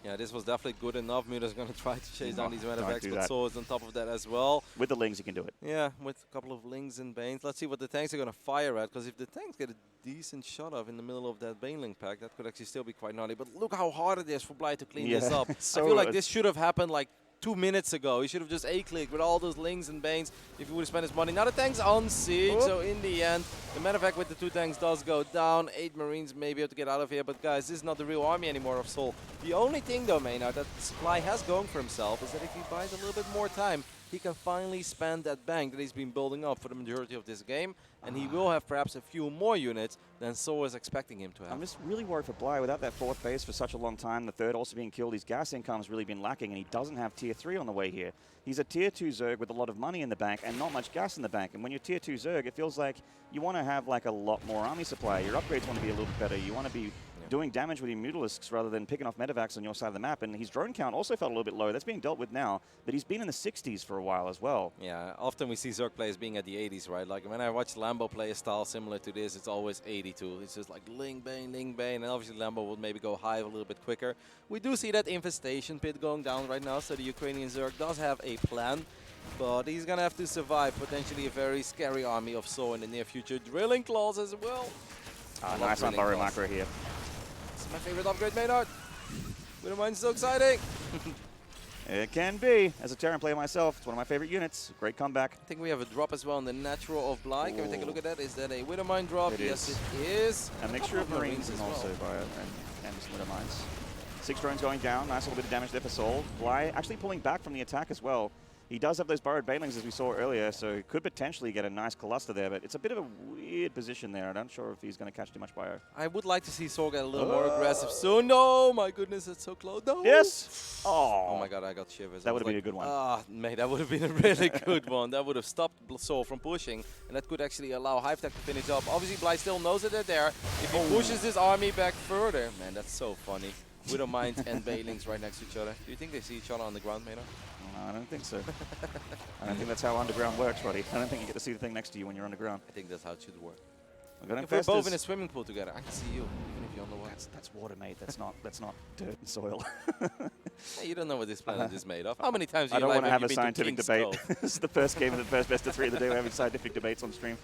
Yeah, this was definitely good enough. Muta's going to try to chase down these medevacs, but souL is on top of that as well. With the lings, he can do it. Yeah, with a couple of lings and banes. Let's see what the tanks are going to fire at, because if the tanks get a decent shot off in the middle of that baneling pack, that could actually still be quite naughty. But look how hard it is for Bly to clean this up. So I feel like this should have happened like 2 minutes ago. He should have just A-clicked with all those lings and banes if he would have spent his money. Now the tank's on siege, so in the end, the medevac with the 2 tanks does go down. 8 Marines may be able to get out of here, but guys, this is not the real army anymore of souL. The only thing though, Maynard, that Bly has going for himself is that if he buys a little bit more time, he can finally spend that bank that he's been building up for the majority of this game, and he will have perhaps a few more units than souL is expecting him to have. I'm just really worried for Bly. Without that fourth base for such a long time, the third also being killed, his gas income's really been lacking, and he doesn't have tier 3 on the way here. He's a tier 2 Zerg with a lot of money in the bank and not much gas in the bank. And when you're tier 2 Zerg, it feels like you want to have like a lot more army supply. Your upgrades want to be a little bit better. You want to be doing damage with your Mutalisks rather than picking off medevacs on your side of the map. And his drone count also felt a little bit low. That's being dealt with now, but he's been in the 60s for a while as well. Yeah, often we see Zerg players being at the 80s, right? Like when I watch Lambo play a style similar to this, it's always 82. It's just like Ling Bane, and obviously Lambo will maybe go high a little bit quicker. We do see that infestation pit going down right now, so the Ukrainian Zerg does have a plan. But he's going to have to survive potentially a very scary army of souL in the near future. Drilling claws as well. Nice on Burrow macro here. This is my favorite upgrade, Maynard. Widowmine's so exciting. It can be. As a Terran player myself, it's one of my favorite units. Great comeback. I think we have a drop as well on the natural of Bly. Can we take a look at that? Is that a Widowmine drop? Yes, it is. A mixture of Marines and also Bio and some Widowmines. 6 drones going down. Nice little bit of damage there for souL. Bly actually pulling back from the attack as well. He does have those burrowed banelings as we saw earlier, so he could potentially get a nice cluster there, but it's a bit of a weird position there. I'm not sure if he's going to catch too much bio. I would like to see souL get a little more aggressive soon. No, my goodness, it's so close. No. Yes! Oh my god, I got shivers. That would have been a good one. Ah, mate, that would have been a really good one. That would have stopped souL from pushing, and that could actually allow Hive Tech to finish up. Obviously, Bly still knows that they're there. If he pushes this army back further, man, that's so funny. Widowmines and Banelings right next to each other. Do you think they see each other on the ground, Maynard? No, I don't think so. I don't think that's how underground works, Roddy. I don't think you get to see the thing next to you when you're underground. I think that's how it should work. We're If we're both in a swimming pool together, I can see you, even if on the way. That's water, mate. That's not dirt and soil. Hey, you don't know what this planet is made of. How many times I in don't your want life to have a you been to scientific King's debate. Cove? This is the first game of the first best of 3 of the day. We're having scientific debates on stream.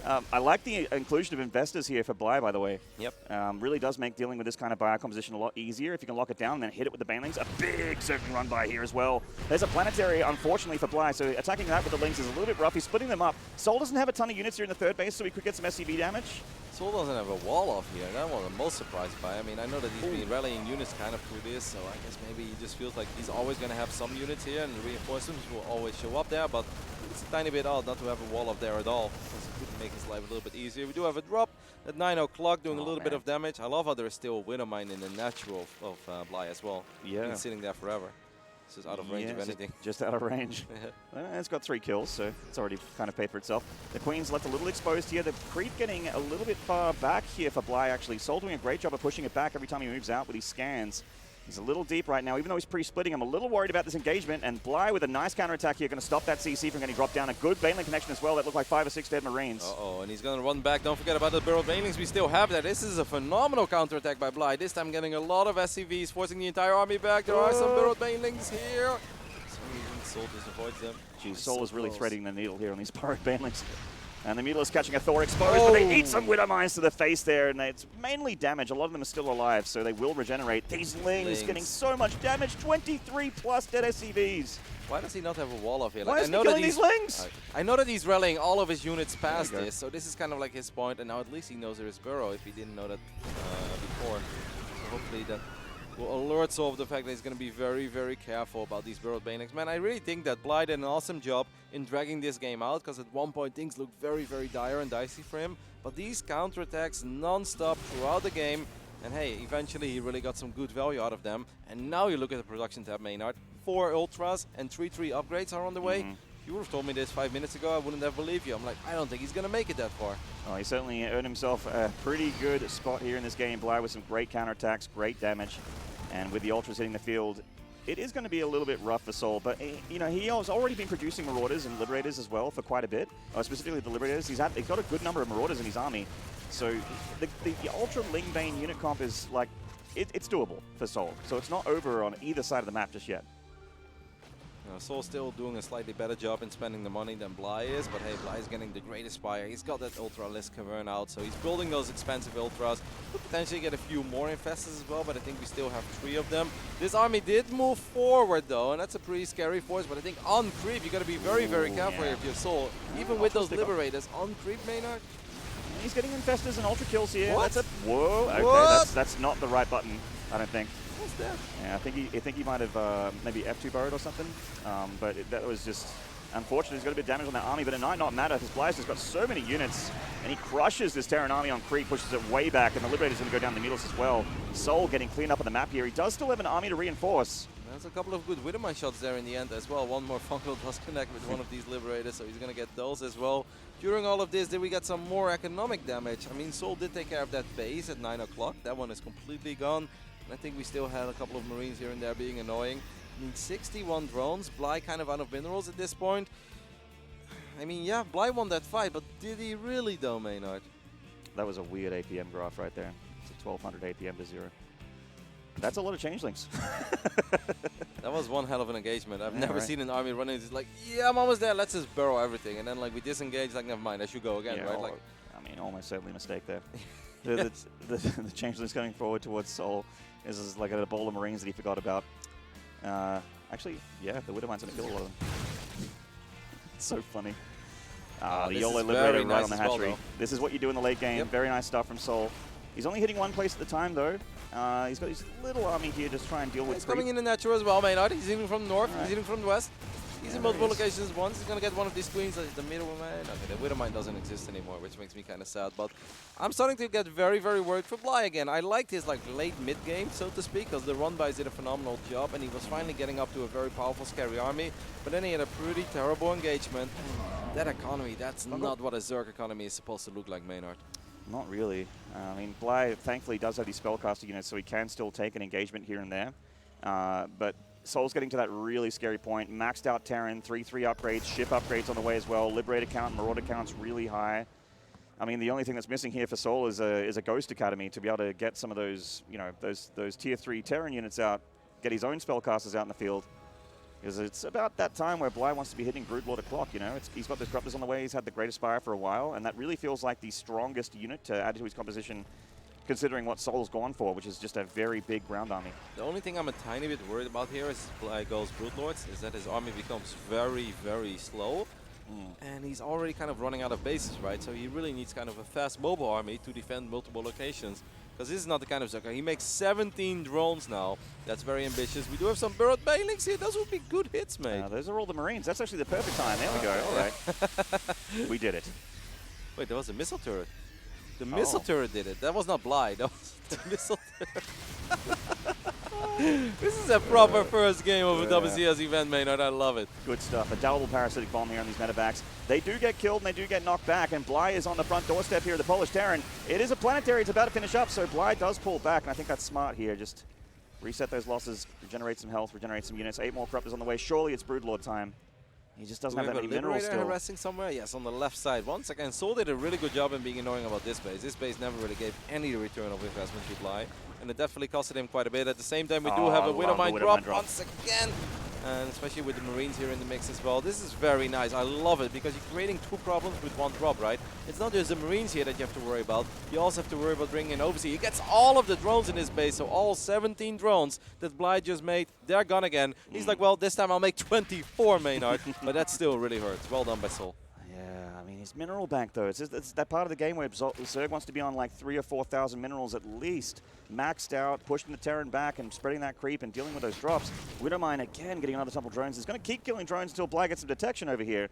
I like the inclusion of investors here for Bly, by the way. Yep. Really does make dealing with this kind of bio composition a lot easier if you can lock it down and then hit it with the banelings. A big circling run by here as well. There's a planetary, unfortunately, for Bly, so attacking that with the lings is a little bit rough. He's splitting them up. Soul doesn't have a ton of units here in the third base, so he could get some SCV damage. souL doesn't have a wall off here. That one I'm most surprised by. I mean, I know that he's been rallying units kind of through this, so I guess maybe he just feels like he's always going to have some units here, and the reinforcements will always show up there, but it's a tiny bit odd not to have a wall up there at all, because it could make his life a little bit easier. We do have a drop at 9 o'clock, doing a little bit of damage. I love how there is still a Winter Mine in the natural of Bly as well. Yeah. Been sitting there forever. It's just out of range of anything. Just out of range. It's got 3 kills, so it's already kind of paid for itself. The Queen's left a little exposed here. The creep getting a little bit far back here for Bly, actually. souL doing a great job of pushing it back every time he moves out with these scans. He's a little deep right now. Even though he's pre-splitting, I'm a little worried about this engagement. And Bly with a nice counterattack here, going to stop that CC from getting dropped down. A good Baneling connection as well. That looked like 5 or 6 dead Marines. Uh-oh, and he's going to run back. Don't forget about the burrowed Banelings. We still have that. This is a phenomenal counterattack by Bly. This time getting a lot of SCVs, forcing the entire army back. There are some burrowed Banelings here. souL just avoids them. Geez, souL is really threading the needle here on these burrowed Banelings. And the Mutila's catching a Thor exposed, but they eat some Widow Mines to the face there, and it's mainly damage. A lot of them are still alive, so they will regenerate. These Lings getting so much damage, 23 plus dead SCVs. Why does he not have a wall off here? Why is he killing these Lings? I know that he's rallying all of his units past this, so this is kind of like his point, and now at least he knows there is burrow if he didn't know that before. So hopefully that will alert souL of the fact that he's going to be very, very careful about these burrowed Banelings. Man, I really think that Bly did an awesome job in dragging this game out, because at one point things looked very, very dire and dicey for him. But these counterattacks non-stop throughout the game, and hey, eventually he really got some good value out of them. And now you look at the production tab, Maynard. 4 Ultras and 3 upgrades are on the way. If you would have told me this 5 minutes ago, I wouldn't have believed you. I'm like, I don't think he's going to make it that far. Well, he certainly earned himself a pretty good spot here in this game. Bly with some great counterattacks, great damage. And with the Ultras hitting the field, it is going to be a little bit rough for souL. But, you know, he has already been producing Marauders and Liberators as well for quite a bit. Specifically the Liberators. He's got a good number of Marauders in his army. So the Ultra Lingbane unit comp is like, it's doable for souL. So it's not over on either side of the map just yet. souL still doing a slightly better job in spending the money than Bly is, but hey, Bly is getting the great Aspire. He's got that Ultra list Cavern out, so he's building those expensive Ultras. Could potentially get a few more Infestors as well, but I think we still have 3 of them. This army did move forward though, and that's a pretty scary force, but I think on creep, you got to be very, very careful here if you're souL. Even with those Liberators, on creep, Maynard. He's getting Infestors and Ultra kills here. What? Whoa, okay, that's not the right button, I don't think. What's that? Yeah, I think he might have maybe F2 burrowed or something, but that was just unfortunate. He's got a bit of damage on that army, but it might not matter because Bly's has got so many units, and he crushes this Terran army on creep, pushes it way back, and the Liberator's going to go down the Needles as well. souL getting cleaned up on the map here. He does still have an army to reinforce. There's a couple of good Widowmine shots there in the end as well. One more Fungal does connect with one of these Liberators, so he's going to get those as well. During all of this, did we get some more economic damage? I mean, souL did take care of that base at 9 o'clock. That one is completely gone. And I think we still had a couple of Marines here and there being annoying. I mean, 61 drones. Bly kind of out of minerals at this point. I mean, yeah, Bly won that fight, but did he really though, Maynard? That was a weird APM graph right there. It's a 1200 APM to 0. That's a lot of changelings. That was one hell of an engagement. I've never seen an army running. It's like, yeah, I'm almost there. Let's just burrow everything. And then like we disengage, like never mind, I should go again, right? Like, I mean, almost certainly a mistake there. the changelings coming forward towards souL is like a bowl of Marines that he forgot about. Actually, yeah, the Widowmine's going to kill a lot of them. It's so funny. The YOLO Liberator right on the hatchery. This is what you do in the late game. Very nice stuff from souL. He's only hitting one place at the time, though. He's got his little army here just try and deal with He's coming in the natural as well, Maynard. He's hitting from the north, he's hitting from the west. He's in multiple nice. locations at once. He's going to get one of these queens. The middle one. Okay, the Widowmine doesn't exist anymore, which makes me kind of sad. But I'm starting to get very, very worried for Bly again. I liked his like late mid-game, so to speak, because the run-bys did a phenomenal job, and he was finally getting up to a very powerful, scary army. But then he had a pretty terrible engagement. That economy, that's not what a Zerg economy is supposed to look like, Maynard. Not really. I mean, Bly thankfully does have these spellcaster units, so he can still take an engagement here and there. But souL's getting to that really scary point. Maxed out Terran, 3 upgrades, ship upgrades on the way as well. Liberator count, Marauder count's really high. I mean, the only thing that's missing here for souL is a Ghost Academy to be able to get some of those, you know, those tier 3 Terran units out, get his own spellcasters out in the field. Because it's about that time where Bly wants to be hitting Broodlord o'clock, you know. He's got the Corruptors on the way, he's had the Great Aspire for a while, and that really feels like the strongest unit to add to his composition, considering what souL's gone for, which is just a very big ground army. The only thing I'm a tiny bit worried about here is Bly goes Broodlords, is that his army becomes very, very slow. And he's already kind of running out of bases, right? So he really needs kind of a fast mobile army to defend multiple locations. Because this is not the kind of Zerker. He makes 17 drones now. That's very ambitious. We do have some Burrowed Banelings here. Those would be good hits, mate. Those are all the Marines. That's actually the perfect time. There we go. All right. We did it. Wait, there was a missile turret. The missile turret did it. That was not Bly. That was the missile turret. This is a proper first game of a WCS event, Maynard. I love it. Good stuff. A double parasitic bomb here on these medevacs. They do get killed and they do get knocked back, and Bly is on the front doorstep here, the Polish Terran. It is a planetary. It's about to finish up, so Bly does pull back, and I think that's smart here. Just reset those losses, regenerate some health, regenerate some units. 8 more Corruptors on the way. Surely it's Broodlord time. He just doesn't have that many minerals still. Harassing somewhere? Yes, on the left side. Once again, souL did a really good job in being annoying about this base. This base never really gave any return of investment to Bly, and it definitely costed him quite a bit. At the same time, we do have a Widowmine drop once again, and especially with the Marines here in the mix as well. This is very nice. I love it, because you're creating 2 problems with 1 drop, right? It's not just the Marines here that you have to worry about. You also have to worry about bringing in Overseer. He gets all of the drones in his base, so all 17 drones that Bly just made, they're gone again. He's like, well, this time I'll make 24, Maynard. But that still really hurts. Well done by souL. Yeah, I mean, his mineral bank, though. It's that part of the game where Zerg wants to be on like 3,000 or 4,000 minerals at least, maxed out, pushing the Terran back and spreading that creep and dealing with those drops. Widowmine, again, getting another couple drones. He's going to keep killing drones until Bly gets some detection over here.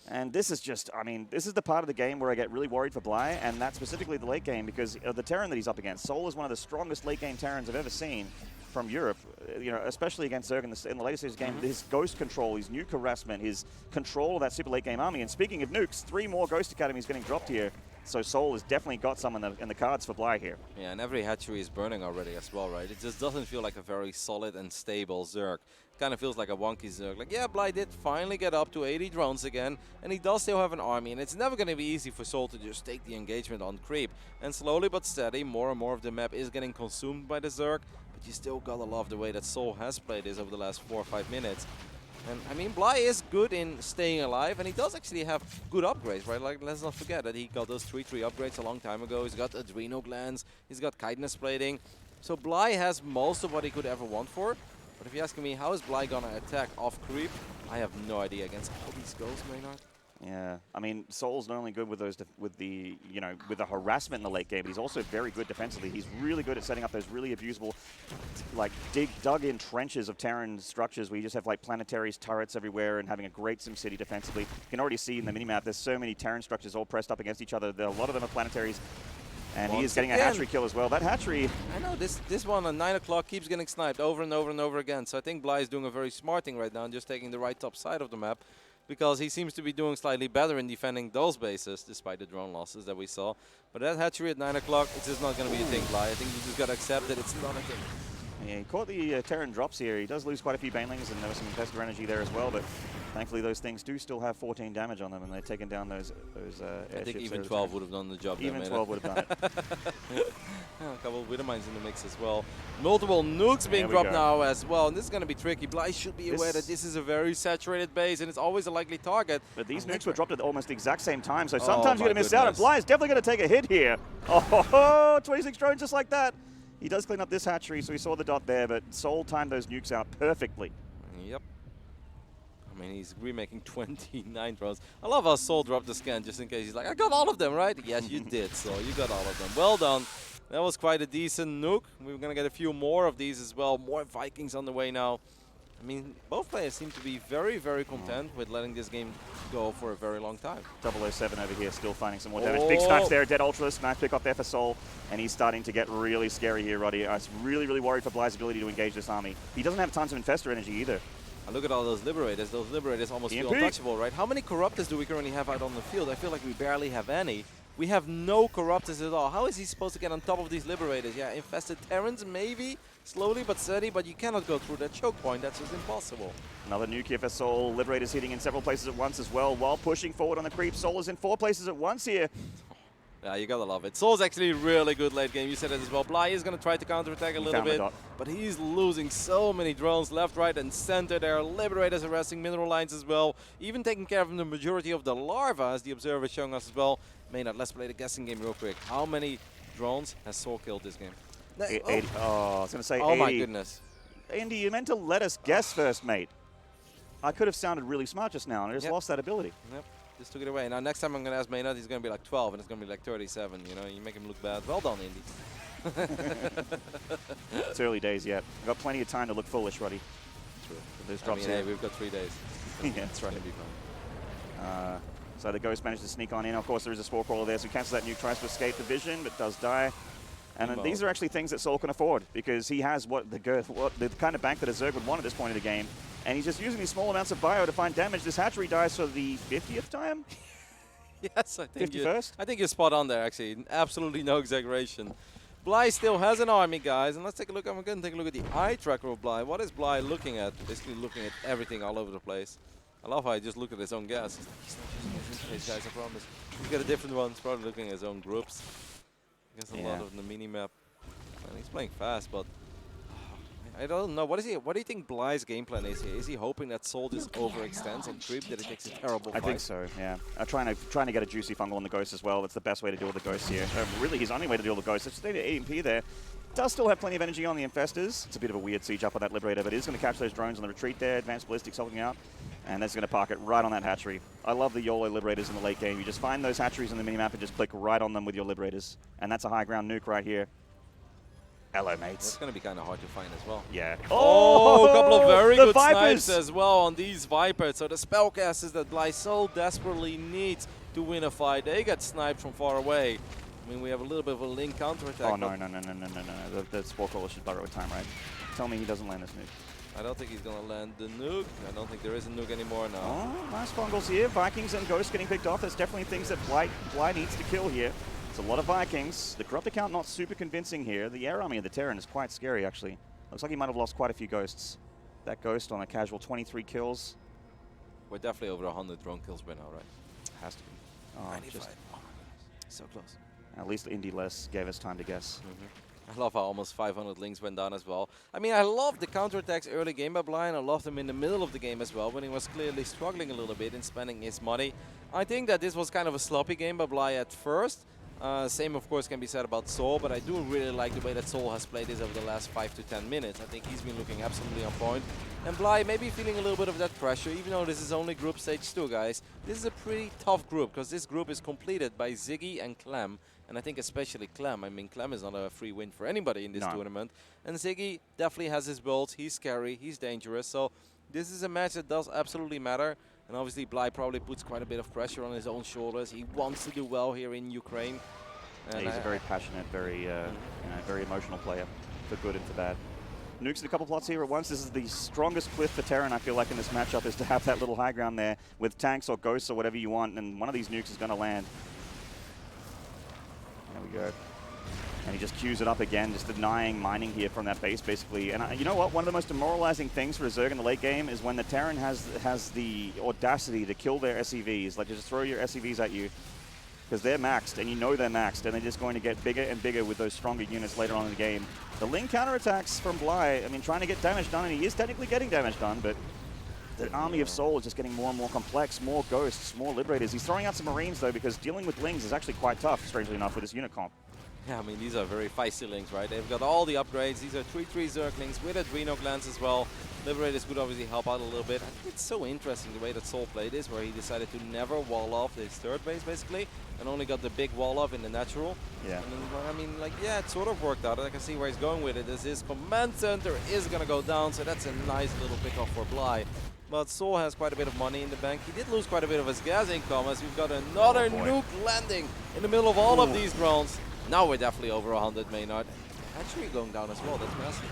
And this is just, I mean, this is the part of the game where I get really worried for Bly, and that's specifically the late game, because of the Terran that he's up against. souL is one of the strongest late game Terrans I've ever seen from Europe, you know, especially against Zerg in the latest game. His ghost control, his nuke harassment, his control of that super late game army. And speaking of nukes, 3 more Ghost Academies getting dropped here. So souL has definitely got some in the cards for Bly here. Yeah, and every hatchery is burning already as well, right? It just doesn't feel like a very solid and stable Zerg. Kind of feels like a wonky Zerg. Like, yeah, Bly did finally get up to 80 drones again, and he does still have an army, and it's never going to be easy for souL to just take the engagement on creep. And slowly but steady, more and more of the map is getting consumed by the Zerg, but you still gotta love the way that souL has played this over the last 4 or 5 minutes. And I mean, Bly is good in staying alive, and he does actually have good upgrades, right? Like, let's not forget that he got those 3-3 upgrades a long time ago. He's got Adrenal Glands, he's got Chitinous Plating. So Bly has most of what he could ever want for. But if you're asking me, how is Bly gonna attack off creep? I have no idea against all these ghosts, Maynard. Yeah, I mean, souL's not only good with those, with the harassment in the late game, but he's also very good defensively. He's really good at setting up those really abusable, like dug-in trenches of Terran structures where you just have like planetaries, turrets everywhere, and having a great SimCity defensively. You can already see in the minimap, there's so many Terran structures all pressed up against each other. A lot of them are planetaries. And he is getting a hatchery kill as well. That hatchery... I know, this one at 9 o'clock keeps getting sniped over and over and over again. So I think Bly is doing a very smart thing right now and just taking the right top side of the map, because he seems to be doing slightly better in defending those bases, despite the drone losses that we saw. But that hatchery at 9 o'clock, it's just not going to be a thing, Bly. I think you just got to accept that it's not a thing. Yeah, he caught the Terran drops here. He does lose quite a few Banelings, and there was some Investor energy there as well, but thankfully those things do still have 14 damage on them, and they've taken down those airships. I think even 12 would have done the job. Even 12 would have done it. Yeah, a couple of Widowmines in the mix as well. Multiple nukes being dropped now as well, and this is going to be tricky. Bly should be aware that this is a very saturated base, and it's always a likely target. But these nukes were dropped at almost the exact same time, so sometimes you're going to miss out, and Bly is definitely going to take a hit here. Oh, 26 drones just like that. He does clean up this hatchery, so he saw the dot there, but souL timed those nukes out perfectly. Yep. I mean, he's remaking 29 drones. I love how souL dropped the scan just in case. He's like, I got all of them, right? Yes, you did, souL. You got all of them. Well done. That was quite a decent nuke. We're going to get a few more of these as well. More Vikings on the way now. I mean, both players seem to be very, very content with letting this game go for a very long time. 007 over here still finding some more damage. Big snipes there, Dead Ultras. Nice pick up there for souL. And he's starting to get really scary here, Roddy. I was really, really worried for Bly's ability to engage this army. He doesn't have tons of Infestor energy either. And look at all those Liberators. Those Liberators almost feel untouchable, right? How many Corruptors do we currently have out on the field? I feel like we barely have any. We have no Corruptors at all. How is he supposed to get on top of these Liberators? Yeah, infested Terrans, maybe, slowly but steady, but you cannot go through that choke point. That's just impossible. Another nuke here for souL. Liberators hitting in several places at once as well, while pushing forward on the creep. souL is in 4 places at once here. Yeah, you gotta love it. souL's actually really good late game. You said it as well. Bly is gonna try to counterattack a little bit, but he's losing so many drones left, right, and center. There are Liberators arresting mineral lines as well, even taking care of the majority of the larva, as the observer is showing us as well. Maynard, let's play the guessing game real quick. How many drones has souL killed this game? 80. Oh, I was gonna say 80. Oh my goodness. Andy, you meant to let us guess first, mate. I could have sounded really smart just now, and I just lost that ability. Yep. Just took it away. Now, next time I'm going to ask Maynard, he's going to be like 12, and it's going to be like 37. You know, you make him look bad. Well done, Indy. It's early days yet. We've got plenty of time to look foolish, Ruddy. True. There's I drops mean, here. hey, we've got 3 days. Yeah, that's right. It'll be fine. So the Ghost managed to sneak on in. Of course, there is a Spore Crawler there, so he cancels that nuke, tries to escape the vision, but does die. And then these are actually things that souL can afford, because he has the kind of bank that a Zerg would want at this point of the game. And he's just using these small amounts of bio to find damage. This hatchery dies for the 50th time? Yes, I think 51st? I think you're spot on there, actually. Absolutely no exaggeration. Bly still has an army, guys, and let's take a look. I'm going to take a look at the eye tracker of Bly. What is Bly looking at? Basically looking at everything all over the place. I love how he just looked at his own gas. He's not using his interface, guys, I promise. He's got a different one. He's probably looking at his own groups. He has a lot of the mini-map. And he's playing fast, but I don't know. What do you think Bly's game plan is here? Is he hoping that souL just overextends and creep, that it takes a terrible fight? I think so, yeah. Trying to get a juicy fungal on the Ghost as well. That's the best way to deal with the Ghost here. Really, his only way to deal with the Ghost. It's just the EMP there. Does still have plenty of energy on the Infestors. It's a bit of a weird siege up on that Liberator, but it is going to catch those drones on the retreat there. Advanced Ballistics helping out. And that's going to park it right on that hatchery. I love the YOLO Liberators in the late game. You just find those hatcheries in the minimap and just click right on them with your Liberators. And that's a high ground nuke right here. Hello, mates. It's going to be kind of hard to find as well. Yeah. Oh, a couple of very good Vipers snipes as well on these Vipers. So the spellcasters that Bly so desperately needs to win a fight, they get sniped from far away. I mean, we have a little bit of a link counterattack. Oh, no. The Spore Crawler should borrow time, right? Tell me he doesn't land this nuke. I don't think he's going to land the nuke. I don't think there is a nuke anymore now. Oh, nice fungals here. Vikings and Ghosts getting picked off. There's definitely things that Bly needs to kill here. It's a lot of Vikings. The corrupt account not super convincing here. The air army of the Terran is quite scary, actually. Looks like he might have lost quite a few Ghosts. That Ghost on a casual 23 kills. We're definitely over 100 drone kills by now, right? Has to be. Oh, 95. just Oh my goodness. So close. at least Indy Less gave us time to guess. I love how almost 500 links went down as well. I mean, I love the counterattacks early game by Bly, and I loved him in the middle of the game as well, when he was clearly struggling a little bit in spending his money. I think that this was kind of a sloppy game by Bly at first. Same, of course, can be said about souL, but I do really like the way that souL has played this over the last 5 to 10 minutes. I think he's been looking absolutely on point. And Bly maybe feeling a little bit of that pressure, even though this is only group stage 2, guys. This is a pretty tough group, because this group is completed by Ziggy and Clem. And I think especially Clem. I mean, Clem is not a free win for anybody in this tournament. And Ziggy definitely has his builds. He's scary. He's dangerous. So this is a match that does absolutely matter. And obviously, Bly probably puts quite a bit of pressure on his own shoulders. He wants to do well here in Ukraine. And he's a very passionate, very very emotional player, for good and for bad. Nukes a couple plots here at once. This is the strongest cliff for Terran, I feel like, in this matchup, is to have that little high ground there with tanks or ghosts or whatever you want, and one of these nukes is going to land. There we go. And he just queues it up again, just denying mining here from that base, basically. And you know what? One of the most demoralizing things for a Zerg in the late game is when the Terran has the audacity to kill their SCVs. Like, just throw your SCVs at you, because they're maxed, and you know they're maxed, and they're just going to get bigger and bigger with those stronger units later on in the game. The link counterattacks from Bly, I mean, trying to get damage done, and he is technically getting damage done, but the army of souL is just getting more and more complex, more ghosts, more liberators. He's throwing out some Marines, though, because dealing with Lings is actually quite tough, strangely enough, with his unit comp. Yeah, I mean, these are very feisty links, right? They've got all the upgrades. These are 3/3 Zerglings with Adreno glands as well. Liberators would obviously help out a little bit. I think it's so interesting the way that souL played this, where he decided to never wall off his third base, basically, and only got the big wall off in the natural. Yeah. And then, I mean, like, yeah, it sort of worked out. I can see where he's going with it. His command center is going to go down, so that's a nice little pick-off for Bly. But souL has quite a bit of money in the bank. He did lose quite a bit of his gas income, as we've got another nuke landing in the middle of all of these drones. Now we're definitely over 100, Maynard. Actually going down as well, that's massive.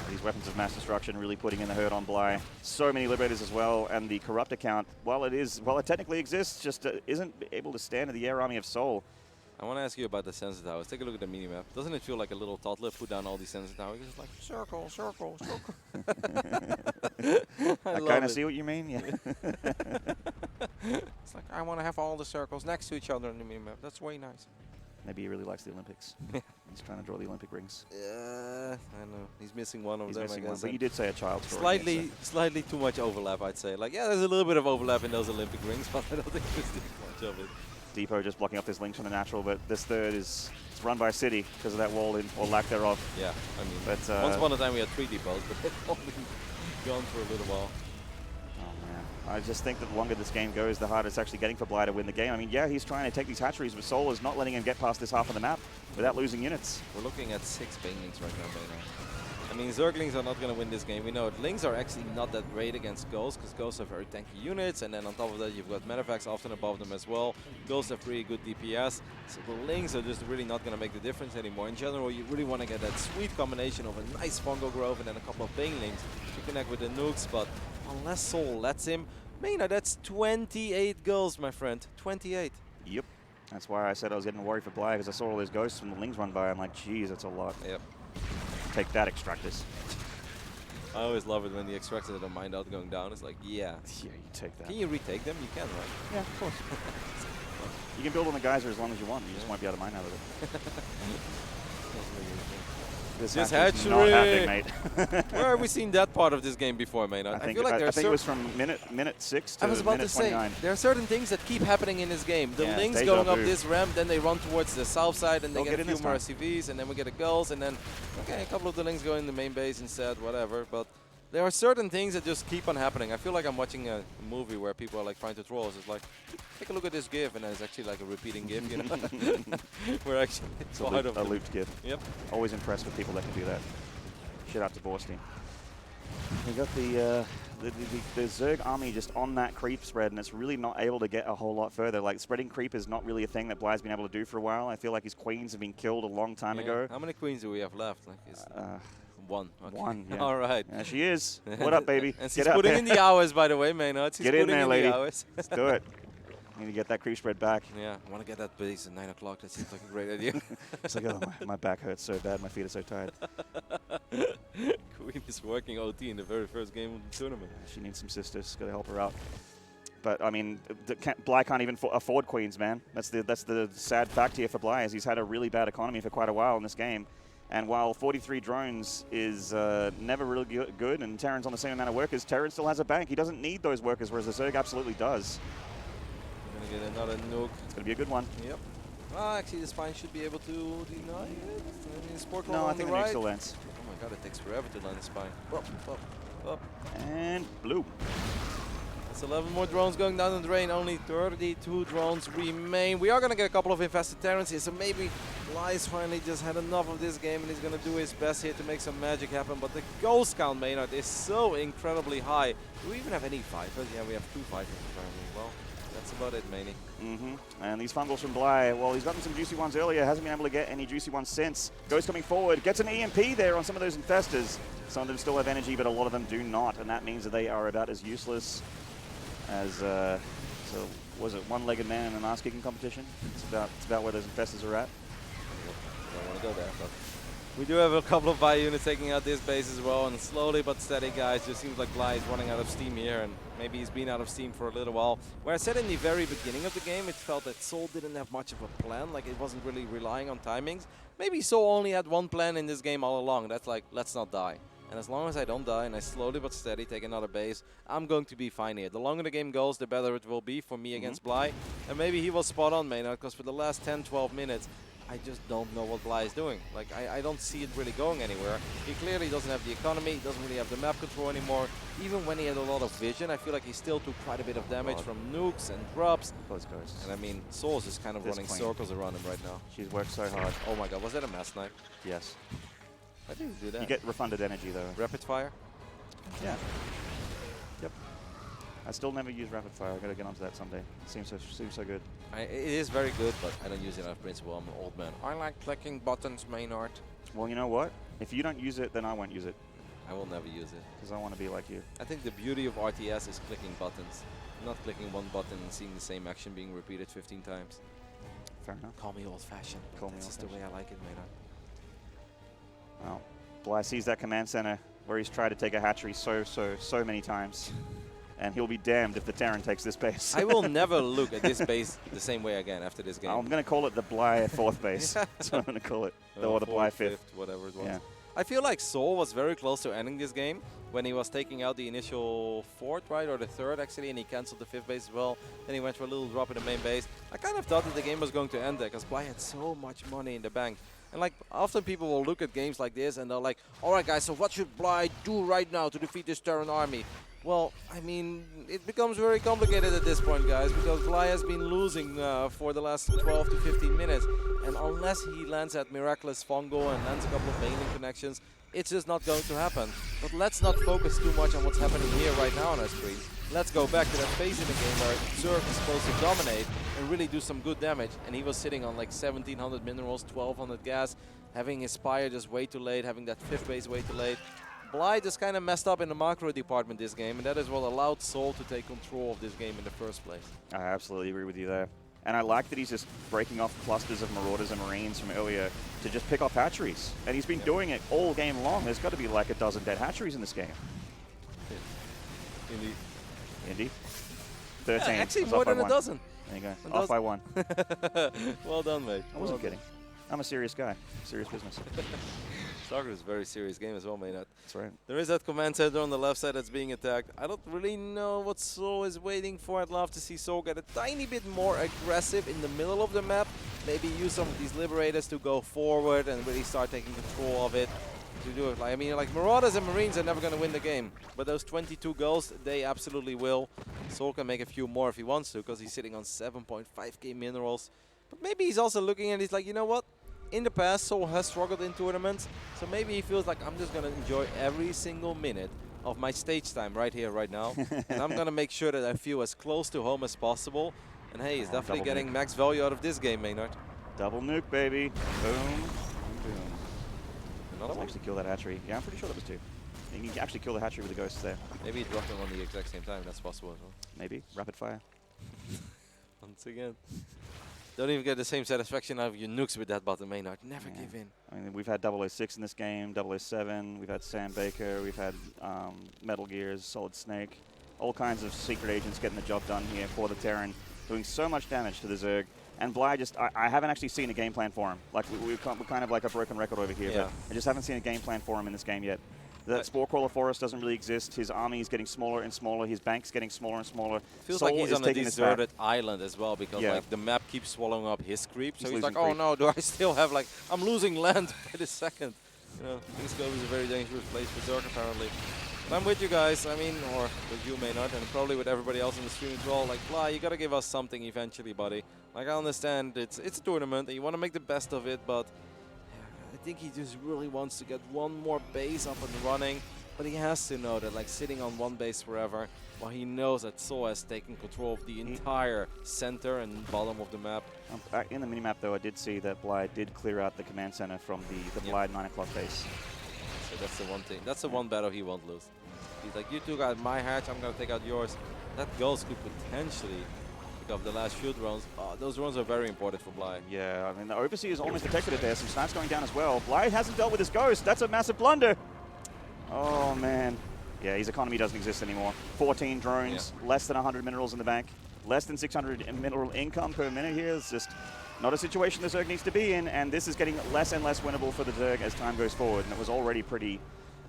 These weapons of mass destruction really putting in the hurt on Bly. So many liberators as well, and the corrupt account, while it technically exists, just isn't able to stand in the air army of souL. I want to ask you about the sensor towers. Take a look at the minimap. Doesn't it feel like a little toddler put down all these sensor towers? It's like, circle, circle, circle. I kind of see what you mean, yeah. It's like, I want to have all the circles next to each other in the minimap. That's way nice. Maybe he really likes the Olympics. He's trying to draw the Olympic rings. Yeah, I know. He's missing one of He's them, missing I one, guess. but you did say a child story. Slightly too much overlap, I'd say. Like, yeah, there's a little bit of overlap in those Olympic rings, but I don't think there's too much of it. Depot just blocking off this links from the natural, but this third is it's run by City because of that wall in, or lack thereof. Yeah, I mean, But, once upon a time we had 3 depots, but they've all been gone for a little while. Oh man, I just think that the longer this game goes, the harder it's actually getting for Bly to win the game. I mean, yeah, he's trying to take these hatcheries, but souL is not letting him get past this half of the map without losing units. We're looking at 6 banelings right now, I mean, Zerglings are not going to win this game. We know it. Lings are actually not that great against Ghosts, because Ghosts are very tanky units, and then on top of that, you've got Medivacs often above them as well. Ghosts have pretty good DPS, so the Lings are just really not going to make the difference anymore. In general, you really want to get that sweet combination of a nice Fungal Grove and then a couple of Banelings to connect with the nukes, but unless souL lets him, Maynard, that's 28 goals, my friend. 28. Yep. That's why I said I was getting worried for Bly, because I saw all those ghosts from the Lings run by. I'm like, geez, that's a lot. Yep. Take that, Extractors. I always love it when the Extractors don't mind out going down. It's like, yeah. Yeah, you take that. Can you retake them? You can, right? Yeah, of course. You can build on the geyser as long as you want. You just won't be able to mine out of it. This hatchery's not happening, mate. Where have we seen that part of this game before, Maynard? I think feel like it was from minute 6 to I was about minute to say, 29. there are certain things that keep happening in this game. The Yeah, Lings deja going up vu. this ramp, then they run towards the south side, and they They'll get get a in few this more time. SCVs, and then we get the gulls, and then, okay, a couple of the Lings go in the main base instead, whatever. But there are certain things that just keep on happening. I feel like I'm watching a movie where people are like trying to troll us. It's like, take a look at this GIF, and then it's actually like a repeating GIF, you know? We're actually It's a part of it. looped GIF. Yep. Always impressed with people that can do that. Shout out to Borstein. We got the Zerg army just on that creep spread, and it's really not able to get a whole lot further. Like, spreading creep is not really a thing that Bly's been able to do for a while. I feel like his queens have been killed a long time ago. How many queens do we have left? Like, is one. Okay. One, yeah. All right. Yeah, she is. What up, baby? And she's Get out putting there. in the hours, by the way, Maynard. She's Get in putting there, in lady. the hours. Let's do it. Need to get that creep spread back. Yeah, I want to get that base at 9 o'clock. That seems like a great idea. It's like, oh, my back hurts so bad. My feet are so tired. Queen is working OT in the very first game of the tournament. She needs some sisters. Got to help her out. But I mean, Bly can't even afford queens, man. That's the sad fact here for Bly, is he's had a really bad economy for quite a while in this game. And while 43 drones is never really good, and Terran's on the same amount of workers, Terran still has a bank. He doesn't need those workers, whereas the Zerg absolutely does. We're going to get another nuke. It's going to be a good one. Yep. Actually, the Spine should be able to deny it. I mean, Sport No, I on think the the nuke right. still lands. Oh my god, it takes forever to land the Spine. Up. And blue. That's 11 more drones going down the drain. Only 32 drones remain. We are going to get a couple of infested Terrans here, so maybe Bly's finally just had enough of this game and he's going to do his best here to make some magic happen. But the ghost count, Maynard, is so incredibly high. Do we even have any fighters? Yeah, we have 2 fighters apparently. Well, that's about it, Manny. And these fungals from Bly, well, he's gotten some juicy ones earlier, hasn't been able to get any juicy ones since. Ghost coming forward, gets an EMP there on some of those infestors. Some of them still have energy, but a lot of them do not, and that means that they are about as useless as, so was it one-legged man in an ass-kicking competition? It's about where those infestors are at. Don't want to go there, but we do have a couple of buy units taking out this base as well, and slowly but steady, guys, just seems like Bly is running out of steam here, and maybe he's been out of steam for a little while. Where I said in the very beginning of the game, it felt that souL didn't have much of a plan, like it wasn't really relying on timings. Maybe souL only had one plan in this game all along, that's like, let's not die. And as long as I don't die and I slowly but steady take another base, I'm going to be fine here. The longer the game goes, the better it will be for me against Bly. And maybe he was spot on, Maynard, because for the last 10-12 minutes, I just don't know what Bly is doing. Like, I don't see it really going anywhere. He clearly doesn't have the economy, he doesn't really have the map control anymore. Even when he had a lot of vision, I feel like he still took quite a bit of damage from nukes and drops. Those ghosts. And I mean, souL's is kind of running circles around him right now. She's worked so hard. Oh my god, was that a mass snipe? Yes. Why did he do that? You get refunded energy, though. Rapid fire? Yeah. Yep. I still never use rapid fire. I gotta get onto that someday. It seems so good. It is very good, but I don't use it out of principle. I'm an old man. I like clicking buttons, Maynard. Well, you know what? If you don't use it, then I won't use it. I will never use it. Because I want to be like you. I think the beauty of RTS is clicking buttons. Not clicking one button and seeing the same action being repeated 15 times. Fair enough. Call me old-fashioned. That's just the way I like it, Maynard. Well, Bly sees that command center where he's tried to take a hatchery so many times. and he'll be damned if the Terran takes this base. I will never look at this base the same way again after this game. I'm going to call it the Bly 4th base. That's what I'm going to call it. Or the Bly 5th. Whatever it was. Yeah. I feel like souL was very close to ending this game when he was taking out the initial 4th, right? Or the 3rd, actually, and he cancelled the 5th base as well. Then he went for a little drop in the main base. I kind of thought that the game was going to end there because Bly had so much money in the bank. And like, often people will look at games like this and they're like, all right, guys, so what should Bly do right now to defeat this Terran army? Well, I mean, it becomes very complicated at this point, guys, because Bly has been losing for the last 12 to 15 minutes. And unless he lands that miraculous Fungo and lands a couple of Baneling connections, it's just not going to happen. But let's not focus too much on what's happening here right now on our screen. Let's go back to that phase in the game where ZvT is supposed to dominate and really do some good damage. And he was sitting on like 1700 minerals, 1200 gas, having his Spire just way too late, having that 5th base way too late. Bly just kind of messed up in the macro department this game, and that is what allowed souL to take control of this game in the first place. I absolutely agree with you there. And I like that he's just breaking off clusters of Marauders and Marines from earlier to just pick off hatcheries. And he's been doing it all game long. There's got to be like a dozen dead hatcheries in this game. Indeed. Indy? 13. Yeah, actually, I was more off by than a one. dozen. There you go. Off by 1. Well done, mate. I wasn't kidding. I'm a serious guy. Serious business. Starcraft is a very serious game as well, Maynard. That's right. There is that command center on the left side that's being attacked. I don't really know what souL is waiting for. I'd love to see souL get a tiny bit more aggressive in the middle of the map. Maybe use some of these Liberators to go forward and really start taking control of it. To do it, I mean, like Marauders and Marines are never going to win the game, but those 22 goals, they absolutely will. souL can make a few more if he wants to, because he's sitting on 7.5k minerals. But maybe he's also looking and he's like, you know what? In the past, souL has struggled in tournaments, so maybe he feels like I'm just going to enjoy every single minute of my stage time right here, right now. And I'm going to make sure that I feel as close to home as possible. And hey, he's definitely getting max value out of this game, Maynard. Double nuke, baby. Boom. Boom. Another one? Actually kill that hatchery. Yeah, I'm pretty sure that was 2. You can actually kill the hatchery with the ghosts there. Maybe he dropped them on the exact same time. That's possible as well. Maybe. Rapid fire. Once again. Don't even get the same satisfaction out of your nukes with that bottom, Maynard. Never give in. I mean, we've had 006 in this game, 007, we've had Sam Baker, we've had Metal Gears, Solid Snake. All kinds of secret agents getting the job done here for the Terran, doing so much damage to the Zerg. And Bly just, I haven't actually seen a game plan for him. Like, we're kind of like a broken record over here, but I just haven't seen a game plan for him in this game yet. That Spore Crawler Forest doesn't really exist. His army is getting smaller and smaller. His bank's getting smaller and smaller. Feels souL like he's is on a taking deserted island as well, because like the map keeps swallowing up his creep. So he's like, oh no, do I still have like, I'm losing land by the second. You know, this is a very dangerous place for Zerg apparently. But I'm with you guys, I mean, or with you Maynard, and probably with everybody else in the stream as well. Like, Bly, you gotta give us something eventually, buddy. Like, I understand it's a tournament and you want to make the best of it, but I think he just really wants to get one more base up and running. But he has to know that, like, sitting on one base forever, while he knows that souL has taken control of the entire center and bottom of the map. In the minimap, though, I did see that Bly did clear out the command center from the Bly 9 o'clock base. So that's the one thing. That's the one battle he won't lose. He's like, you two got my hatch, I'm going to take out yours. That ghost could potentially pick up the last few drones. Those drones are very important for Bly. Yeah, I mean, the Overseer is almost detected it there. Some snipes going down as well. Bly hasn't dealt with his ghost. That's a massive blunder. Oh, man. Yeah, his economy doesn't exist anymore. 14 drones, less than 100 minerals in the bank, less than 600 mineral income per minute here. It's just not a situation the Zerg needs to be in, and this is getting less and less winnable for the Zerg as time goes forward, and it was already pretty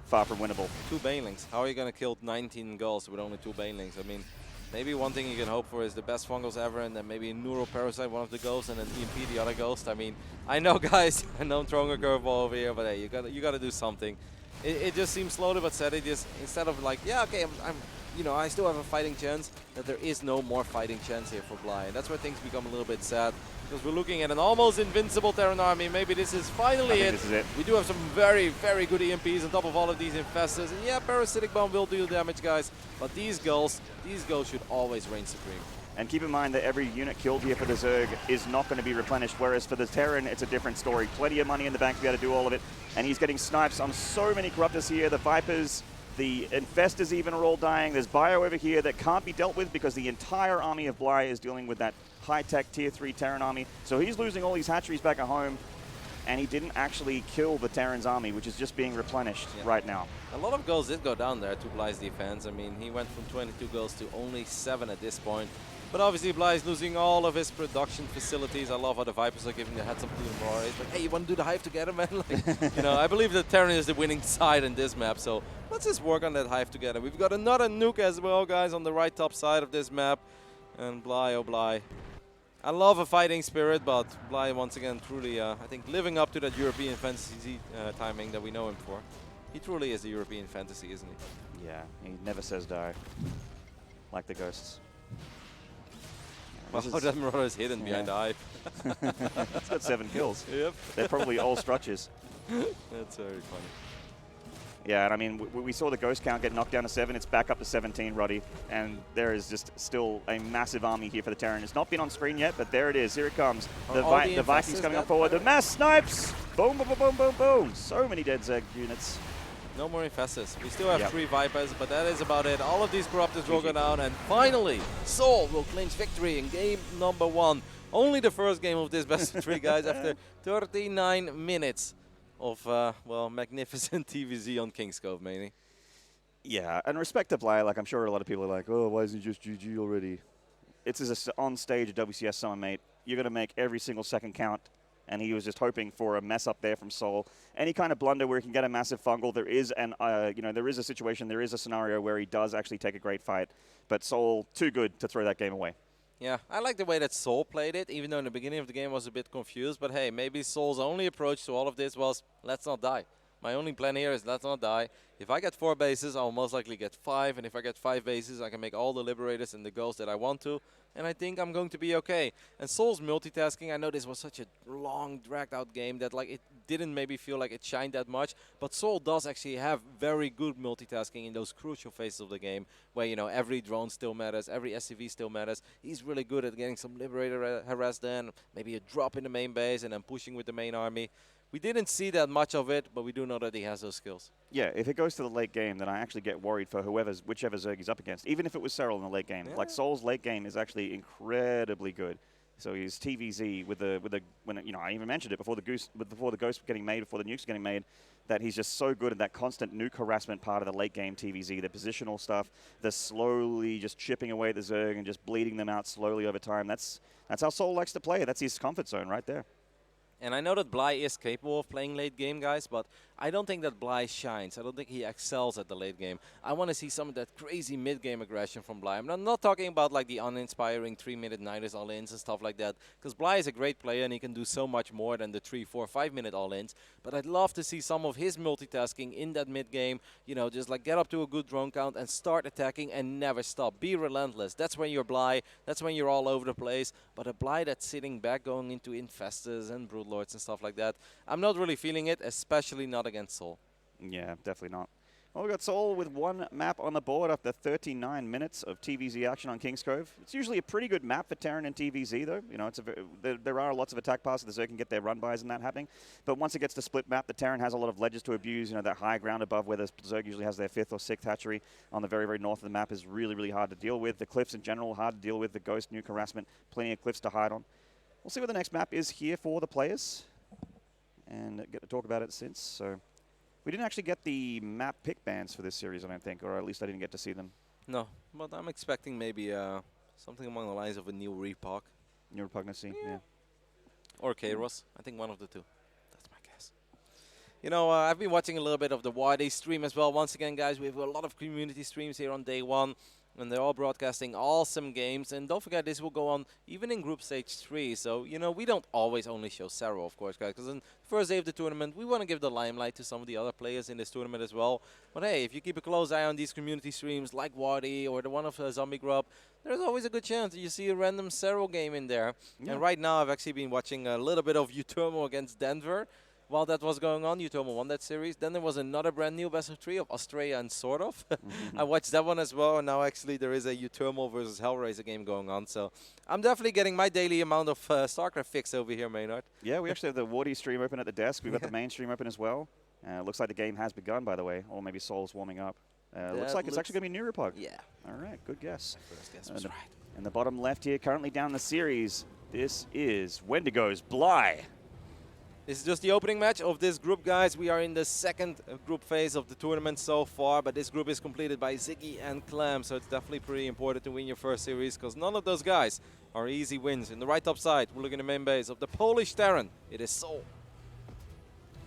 far from winnable. 2 Banelings. How are you going to kill 19 goals with only 2 Banelings? I mean, maybe one thing you can hope for is the best fungos ever, and then maybe Neuroparasite, one of the ghosts, and then EMP, the other ghost. I mean, I know, guys, I know I'm throwing a curveball over here, but hey, you gotta do something. It just seems slowly but steady. Just instead of like, yeah, okay, I'm you know, I still have a fighting chance, that there is no more fighting chance here for Bly. And that's where things become a little bit sad, because we're looking at an almost invincible Terran army. Maybe this is finally it. This is it. We do have some very, very good EMPs on top of all of these infestors. And yeah, Parasitic Bomb will do damage, guys. But these goals should always reign supreme. And keep in mind that every unit killed here for the Zerg is not going to be replenished, whereas for the Terran, it's a different story. Plenty of money in the bank to be able to do all of it. And he's getting snipes on so many Corruptors here. The Vipers, the Infestors even are all dying. There's Bio over here that can't be dealt with because the entire army of Bly is dealing with that high-tech Tier 3 Terran army. So he's losing all these hatcheries back at home. and he didn't actually kill the Terran's army, which is just being replenished right now. A lot of goals did go down there to Bly's defense. I mean, he went from 22 goals to only 7 at this point. But obviously, Bly is losing all of his production facilities. I love how the Vipers are giving the heads up to him more. It's like, hey, you want to do the hive together, man? Like, you know, I believe that Terran is the winning side in this map. So let's just work on that hive together. We've got another nuke as well, guys, on the right top side of this map. And Bly, oh Bly. I love a fighting spirit, but Bly, once again, truly, I think, living up to that European fantasy timing that we know him for. He truly is the European fantasy, isn't he? Yeah, he never says die. Like the ghosts. Wow, that Marauder is hidden behind the hive. It's got 7 kills. Yep. They're probably all structures. That's very funny. Yeah, and I mean, we saw the ghost count get knocked down to 7. It's back up to 17, Roddy. And there is just still a massive army here for the Terran. It's not been on screen yet, but there it is. Here it comes. The Vikings coming up forward. The mass snipes! Boom, boom, boom, boom, boom, boom. So many dead Zerg units. No more Infestus. We still have 3 Vipers, but that is about it. All of these Corruptors will go down, and finally, souL will clinch victory in game number 1. Only the first game of this best of 3, guys, after 39 minutes of, well, magnificent TVZ on King's Cove, mainly. Yeah, and respect to Bly. Like, I'm sure a lot of people are like, oh, why isn't he just GG already? It's as on stage at WCS Summer, mate. You're going to make every single second count. And he was just hoping for a mess up there from souL. Any kind of blunder where he can get a massive fungal. There is there is a situation, there is a scenario where he does actually take a great fight. But souL, too good to throw that game away. Yeah, I like the way that souL played it, even though in the beginning of the game I was a bit confused. But hey, maybe souL's only approach to all of this was, let's not die. My only plan here is let's not die. If I get 4 bases, I'll most likely get 5. And if I get 5 bases, I can make all the Liberators and the Ghosts that I want to. And I think I'm going to be okay. And souL's multitasking, I know this was such a long, dragged-out game that like it didn't maybe feel like it shined that much. But souL does actually have very good multitasking in those crucial phases of the game where, you know, every drone still matters, every SCV still matters. He's really good at getting some Liberator harassed in, maybe a drop in the main base and then pushing with the main army. We didn't see that much of it, but we do know that he has those skills. Yeah, if it goes to the late game, then I actually get worried for whichever Zerg he's up against, even if it was souL in the late game. Yeah. Like, souL's late game is actually incredibly good. So he's TVZ I even mentioned it before the ghost getting made, before the nukes getting made, that he's just so good at that constant nuke harassment part of the late game TVZ, the positional stuff, the slowly just chipping away the Zerg and just bleeding them out slowly over time. That's how souL likes to play. That's his comfort zone right there. And I know that Bly is capable of playing late game, guys, but I don't think that Bly shines. I don't think he excels at the late game. I want to see some of that crazy mid-game aggression from Bly. I'm not talking about like the uninspiring 3-minute 90s all-ins and stuff like that, because Bly is a great player and he can do so much more than the 3, 4, 5-minute all-ins. But I'd love to see some of his multitasking in that mid-game, you know, just like get up to a good drone count and start attacking and never stop. Be relentless. That's when you're Bly. That's when you're all over the place. But a Bly that's sitting back going into Infestors and Broodlords and stuff like that, I'm not really feeling it, especially not against souL. Yeah, definitely not. Well, we've got souL with 1 map on the board after 39 minutes of TVZ action on King's Cove. It's usually a pretty good map for Terran and TVZ, though. You know, there are lots of attack passes the Zerg can get their run-bys and that happening. But once it gets to split map, the Terran has a lot of ledges to abuse. You know, that high ground above where the Zerg usually has their 5th or 6th hatchery on the very, very north of the map is really, really hard to deal with. The cliffs in general, hard to deal with. The ghost nuke harassment, plenty of cliffs to hide on. We'll see what the next map is here for the players and get to talk about it since. So we didn't actually get the map pick bans for this series, I don't think, or at least I didn't get to see them. No, but I'm expecting maybe something along the lines of a new Repog. New Repugnancy, yeah. Or Kairos. I think one of the 2. That's my guess. You know, I've been watching a little bit of the YD stream as well. Once again, guys, we have a lot of community streams here on day 1. And they're all broadcasting awesome games. And don't forget, this will go on even in Group Stage 3. So, you know, we don't always only show souL, of course, guys. Because on the first day of the tournament, we want to give the limelight to some of the other players in this tournament as well. But hey, if you keep a close eye on these community streams like Wadi or the one of Zombie Grub, there's always a good chance that you see a random souL game in there. Yeah. And right now, I've actually been watching a little bit of Utermo against Denver. While that was going on, Utermo won that series. Then there was another brand new best of 3 of Australia and Sort of. I watched that one as well, and now actually there is a Utermo versus Hellraiser game going on. So I'm definitely getting my daily amount of Starcraft fix over here, Maynard. Yeah, we actually have the Wardy stream open at the desk. We've got the main stream open as well. Looks like the game has begun, by the way, or maybe souL's warming up. Looks like it's actually going to be New Repug. Yeah. All right, good guess. My first guess was right. In the bottom left here, currently down the series, this is Wendigo's Bly. This is just the opening match of this group, guys. We are in the second group phase of the tournament so far, but this group is completed by Ziggy and Clam, so it's definitely pretty important to win your first series, because none of those guys are easy wins. In the right top side, we're looking at the main base of the Polish Terran. It is souL.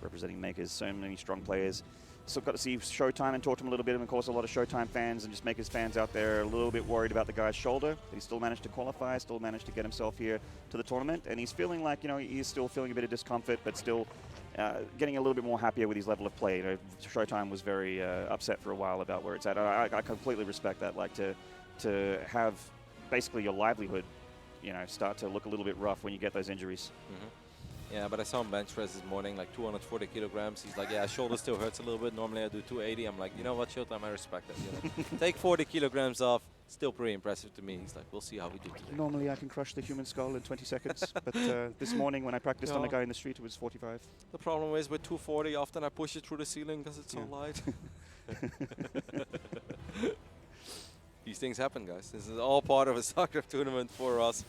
Representing Makers, so many strong players. Still got to see Showtime and talk to him a little bit, and of course a lot of Showtime fans and just Makers fans out there are a little bit worried about the guy's shoulder. But he still managed to qualify, still managed to get himself here to the tournament, and he's feeling like, you know, he's still feeling a bit of discomfort, but still getting a little bit more happier with his level of play. You know, Showtime was very upset for a while about where it's at. I completely respect that, like to have basically your livelihood, you know, start to look a little bit rough when you get those injuries. Yeah, but I saw him bench press this morning, like 240 kilograms. He's like, yeah, shoulder still hurts a little bit. Normally I do 280. I'm like, you know what, Showtime, I respect that. You know? Take 40 kilograms off. Still pretty impressive to me. He's like, we'll see how we do today. Normally I can crush the human skull in 20 seconds, but this morning when I practiced on a guy in the street, it was 45. The problem is with 240, often I push it through the ceiling because it's so light. These things happen, guys. This is all part of a Starcraft tournament for us.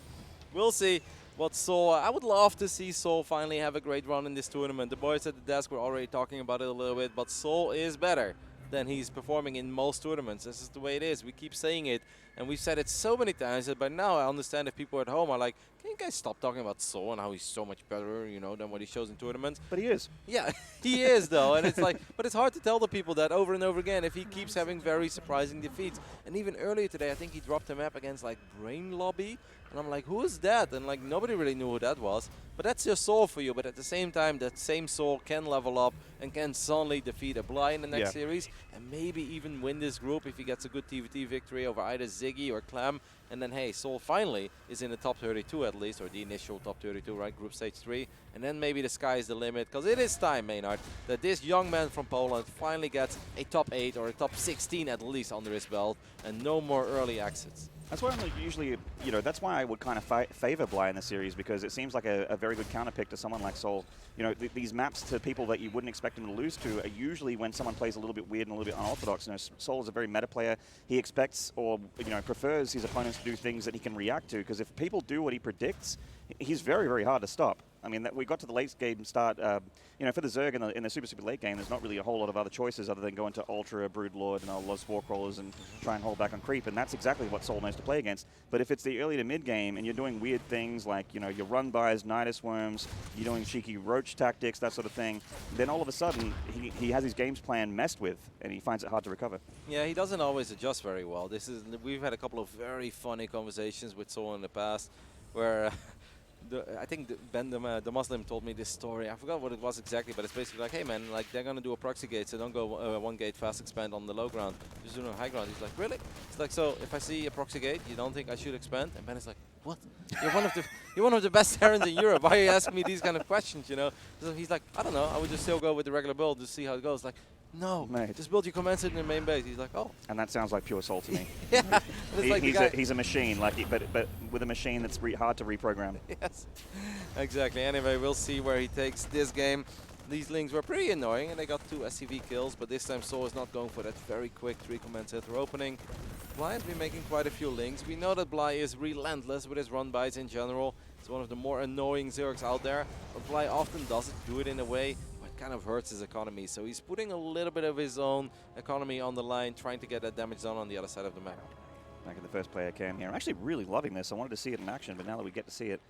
We'll see what souL. I would love to see souL finally have a great run in this tournament. The boys at the desk were already talking about it a little bit, but souL is better than he's performing in most tournaments. This is the way it is. We keep saying it, and we've said it so many times that by now I understand if people at home are like, can you guys stop talking about souL and how he's so much better, you know, than what he shows in tournaments? But he is. Yeah, he is though, and it's like, but it's hard to tell the people that over and over again if he keeps having very surprising defeats. And even earlier today, I think he dropped a map against like Brain Lobby, and I'm like, who is that? And like nobody really knew who that was. But that's just souL for you. But at the same time, that same souL can level up and can suddenly defeat a Bly in the next series, and maybe even win this group if he gets a good TvT victory over either Ziggy or Clam. And then, hey, souL finally is in the top 32 at least, or the initial top 32, right? Group stage 3. And then maybe the sky is the limit, because it is time, Maynard, that this young man from Poland finally gets a top 8 or a top 16 at least under his belt, and no more early exits. That's why I'm usually, you know, that's why I would kind of favor Bly in the series, because it seems like a very good counter pick to someone like souL. You know, these maps to people that you wouldn't expect him to lose to are usually when someone plays a little bit weird and a little bit unorthodox. You know, souL is a very meta player. He expects or, you know, prefers his opponents to do things that he can react to, because if people do what he predicts, he's very, very hard to stop. I mean, we got to the late game start, you know, for the Zerg in the super late game, there's not really a whole lot of other choices other than go into Ultra, Broodlord, and Lost Spore Crawlers and try and hold back on creep, and that's exactly what souL knows to play against. But if it's the early to mid game and you're doing weird things like, you know, your run-bys, Nidus Worms, you're doing cheeky roach tactics, that sort of thing, then all of a sudden he has his games plan messed with, and he finds it hard to recover. Yeah, he doesn't always adjust very well. We've had a couple of very funny conversations with souL in the past where I think Ben the Muslim told me this story. I forgot what it was exactly, but it's basically like, hey man, like they're gonna do a proxy gate, so don't go one gate fast expand on the low ground. Just do it on high ground. He's like, really? It's like, so if I see a proxy gate, you don't think I should expand? And Ben is like, what? You're one of the best Terrans in Europe. Why are you asking me these kind of questions? You know? So he's like, I don't know. I would just still go with the regular build to see how it goes. Like, no, mate, just build your commands in the main base. He's like, oh. And that sounds like pure souL to me. Yeah, he's a machine, like, but with a machine that's hard to reprogram. Yes, exactly. Anyway, we'll see where he takes this game. These Lings were pretty annoying, and they got 2 SCV kills, but this time souL is not going for that very quick 3-command center opening. Bly has been making quite a few Lings. We know that Bly is relentless with his run-bys in general. It's one of the more annoying Zergs out there, but Bly often doesn't do it in a way kind of hurts his economy, so he's putting a little bit of his own economy on the line, trying to get that damage done on the other side of the map. Back at the first player cam here. I'm actually really loving this. I wanted to see it in action, but now that we get to see it,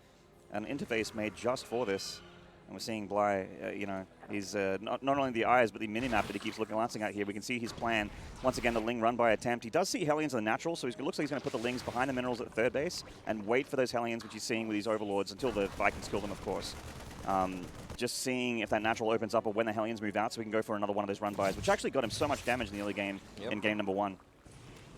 an interface made just for this, and we're seeing Bly, you know, he's not only the eyes, but the minimap that he keeps glancing at here. We can see his plan. Once again, the Ling run-by attempt. He does see Hellions in the natural, so it looks like he's going to put the Lings behind the minerals at the third base and wait for those Hellions, which he's seeing with these Overlords, until the Vikings kill them, of course. Just seeing if that natural opens up or when the Hellions move out, so we can go for another one of those run-bys, which actually got him so much damage in the early game in game number 1.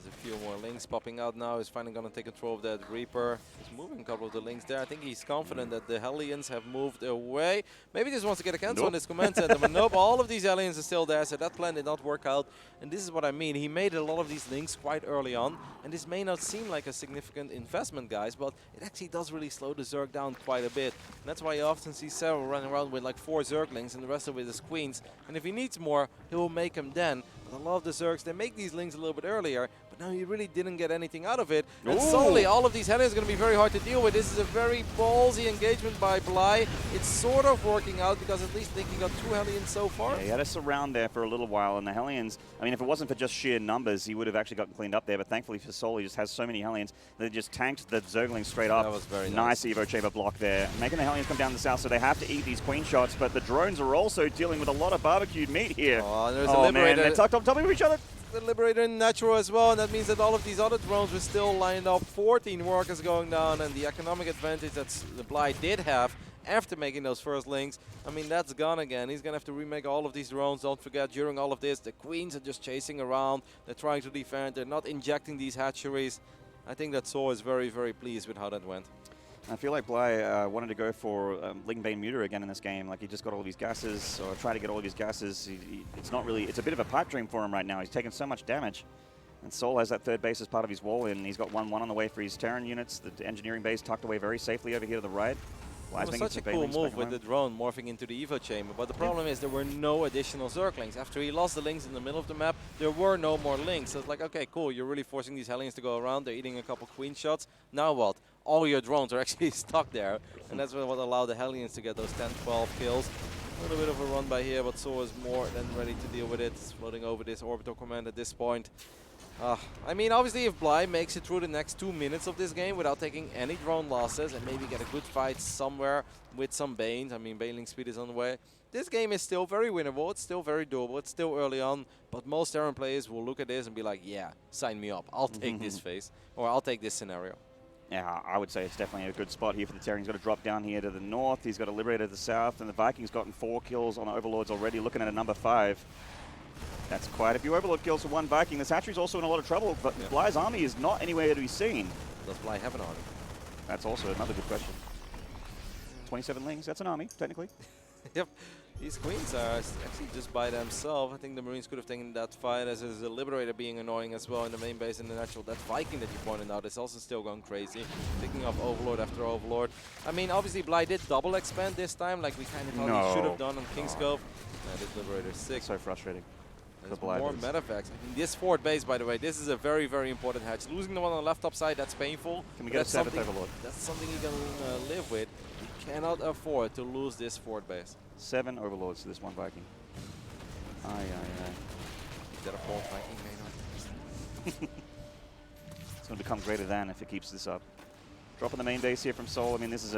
There's a few more Lings popping out now. He's finally going to take control of that Reaper. He's moving a couple of the Lings there. I think he's confident that the Hellions have moved away. Maybe he just wants to get a cancel on this command center, but nope, all of these Hellions are still there, so that plan did not work out. And this is what I mean. He made a lot of these Lings quite early on, and this may not seem like a significant investment, guys, but it actually does really slow the Zerg down quite a bit. And that's why you often see souL running around with like 4 Zerglings and the rest of it is Queens. And if he needs more, he will make them then. with a lot of the Zergs, they make these links a little bit earlier, but now he really didn't get anything out of it. And suddenly, all of these Hellions are going to be very hard to deal with. This is a very ballsy engagement by Bly. It's sort of working out because at least I think he got 2 Hellions so far. Yeah, he had us around there for a little while, and the Hellions, I mean, if it wasn't for just sheer numbers, he would have actually gotten cleaned up there, but thankfully for souL, he just has so many Hellions that he just tanked the Zerglings straight up. That was very nice. Evo chamber block there, making the Hellions come down the south, so they have to eat these queen shots, but the drones are also dealing with a lot of barbecued meat here. Oh, there's a Liberator. Man, they're tucked on top of each other. The Liberator in natural as well, and that means that all of these other drones were still lined up. 14 workers going down, and the economic advantage that the Bly did have after making those first links, I mean, that's gone again. He's going to have to remake all of these drones. Don't forget, during all of this, the queens are just chasing around. They're trying to defend. They're not injecting these hatcheries. I think that souL is very, very pleased with how that went. I feel like Bly wanted to go for Lingbane Muter again in this game. Like, he just got all of his gases, or tried to get all of his gases. It's not really, it's a bit of a pipe dream for him right now. He's taken so much damage. And souL has that third base as part of his wall in. He's got 1-1 on the way for his Terran units. The engineering base tucked away very safely over here to the right. It was such a cool move with the drone morphing into the Evo chamber, but the problem is there were no additional Zerglings. After he lost the links in the middle of the map, there were no more links. So it's like, okay, cool, you're really forcing these Hellions to go around. They're eating a couple queen shots. Now what? All your drones are actually stuck there, and that's what allowed the Hellions to get those 10, 12 kills. A little bit of a run by here, but souL is more than ready to deal with it. It's floating over this orbital command at this point. I mean, obviously, if Bly makes it through the next 2 minutes of this game without taking any drone losses and maybe get a good fight somewhere with some Banes, I mean, Baneling speed is on the way, this game is still very winnable. It's still very doable. It's still early on, but most Terran players will look at this and be like, yeah, sign me up. I'll take this phase, or I'll take this scenario. Yeah, I would say it's definitely a good spot here for the Terran. He's got to drop down here to the north. He's got a Liberator to the south, and the Vikings gotten 4 kills on Overlords already, looking at a number 5. That's quite a few Overlord kills for one Viking. This hatchery's also in a lot of trouble, but Bly's army is not anywhere to be seen. Does Bly have an army? That's also another good question. 27 lings, that's an army, technically. Yep. These queens are actually just by themselves. I think the Marines could have taken that fight as a Liberator being annoying as well in the main base in the natural. That Viking that you pointed out is also still going crazy, picking up Overlord after Overlord. I mean, obviously Bly did double expand this time, like we kind of thought he should have done on Kingscove. This Liberator is sick. So frustrating. There's more metavacs. I mean, this forward base, by the way, this is a very, very important hatch. Losing the one on the left top side, that's painful. Can we get a 7th Overlord? That's something you can live with. You cannot afford to lose this forward base. 7 Overlords to this one Viking. Aye, aye, aye. Is that a 4th Viking, Maynard? It's going to become greater than if it keeps this up. Dropping the main base here from souL. I mean, this is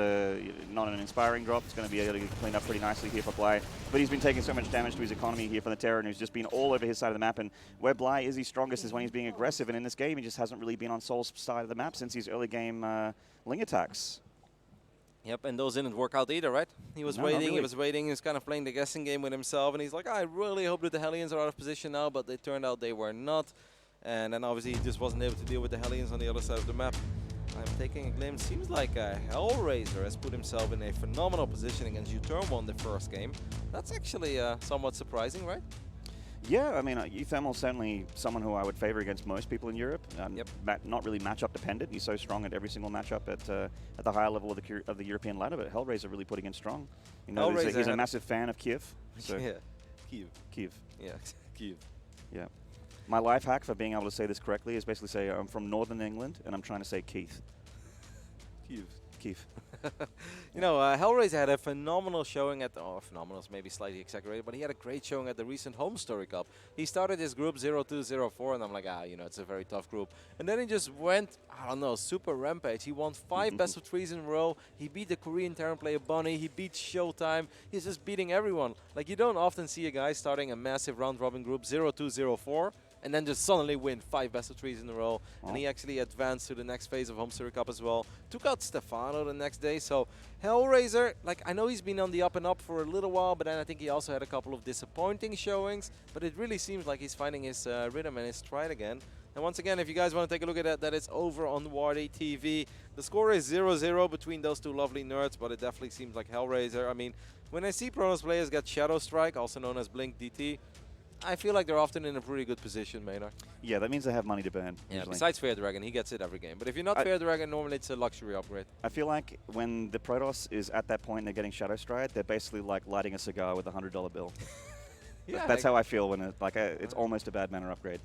not an inspiring drop. It's going to be able to get cleaned up pretty nicely here for Bly. But he's been taking so much damage to his economy here from the Terran, who's just been all over his side of the map. And where Bly is his strongest is when he's being aggressive. And in this game, he just hasn't really been on souL's side of the map since his early game Ling attacks. Yep, and those didn't work out either, right? He was waiting, really. he was waiting, he was kind of playing the guessing game with himself. And he's like, I really hope that the Hellions are out of position now, but it turned out they were not. And then obviously he just wasn't able to deal with the Hellions on the other side of the map. I'm taking a glimpse. Seems like Hellraiser has put himself in a phenomenal position against U-Thermal in the first game. That's actually somewhat surprising, right? Yeah, I mean, U-Thermal's certainly someone who I would favor against most people in Europe. Not really matchup dependent. He's so strong at every single matchup at the higher level of the European ladder. But Hellraiser really putting in strong. You know, he's a massive fan of Kiev. So Yeah, Kiev. Yeah, Kiev. Yeah. My life hack for being able to say this correctly is basically say I'm from Northern England and I'm trying to say Keith. Keith. You know, Hellraiser had a phenomenal showing at, phenomenal is maybe slightly exaggerated, but he had a great showing at the recent Home Story Cup. He started his group 0-2-0-4, and I'm like, you know, it's a very tough group. And then he just went, I don't know, super rampage. He won 5 best of 3s in a row. He beat the Korean Terran player Bunny. He beat Showtime. He's just beating everyone. Like, you don't often see a guy starting a massive round-robin group 0-2-0-4. And then just suddenly win 5 best of 3s in a row. And he actually advanced to the next phase of Home Story Cup as well. Took out Stefano the next day. So Hellraiser, like, I know he's been on the up and up for a little while, but then I think he also had a couple of disappointing showings. But it really seems like he's finding his rhythm and his stride again. And once again, if you guys want to take a look at that is over on Wardy TV. The score is 0-0 between those two lovely nerds, but it definitely seems like Hellraiser. I mean, when I see Pronos players get Shadow Strike, also known as Blink DT, I feel like they're often in a pretty good position, Maynard. Yeah, that means they have money to burn. Yeah, usually. besides Fair Dragon, he gets it every game. But if you're not Fair Dragon, normally it's a luxury upgrade. I feel like when the Protoss is at that point they're getting Shadow Stride, they're basically like lighting a cigar with a $100 bill. Yeah, That's how I feel when it's almost a bad mana upgrade.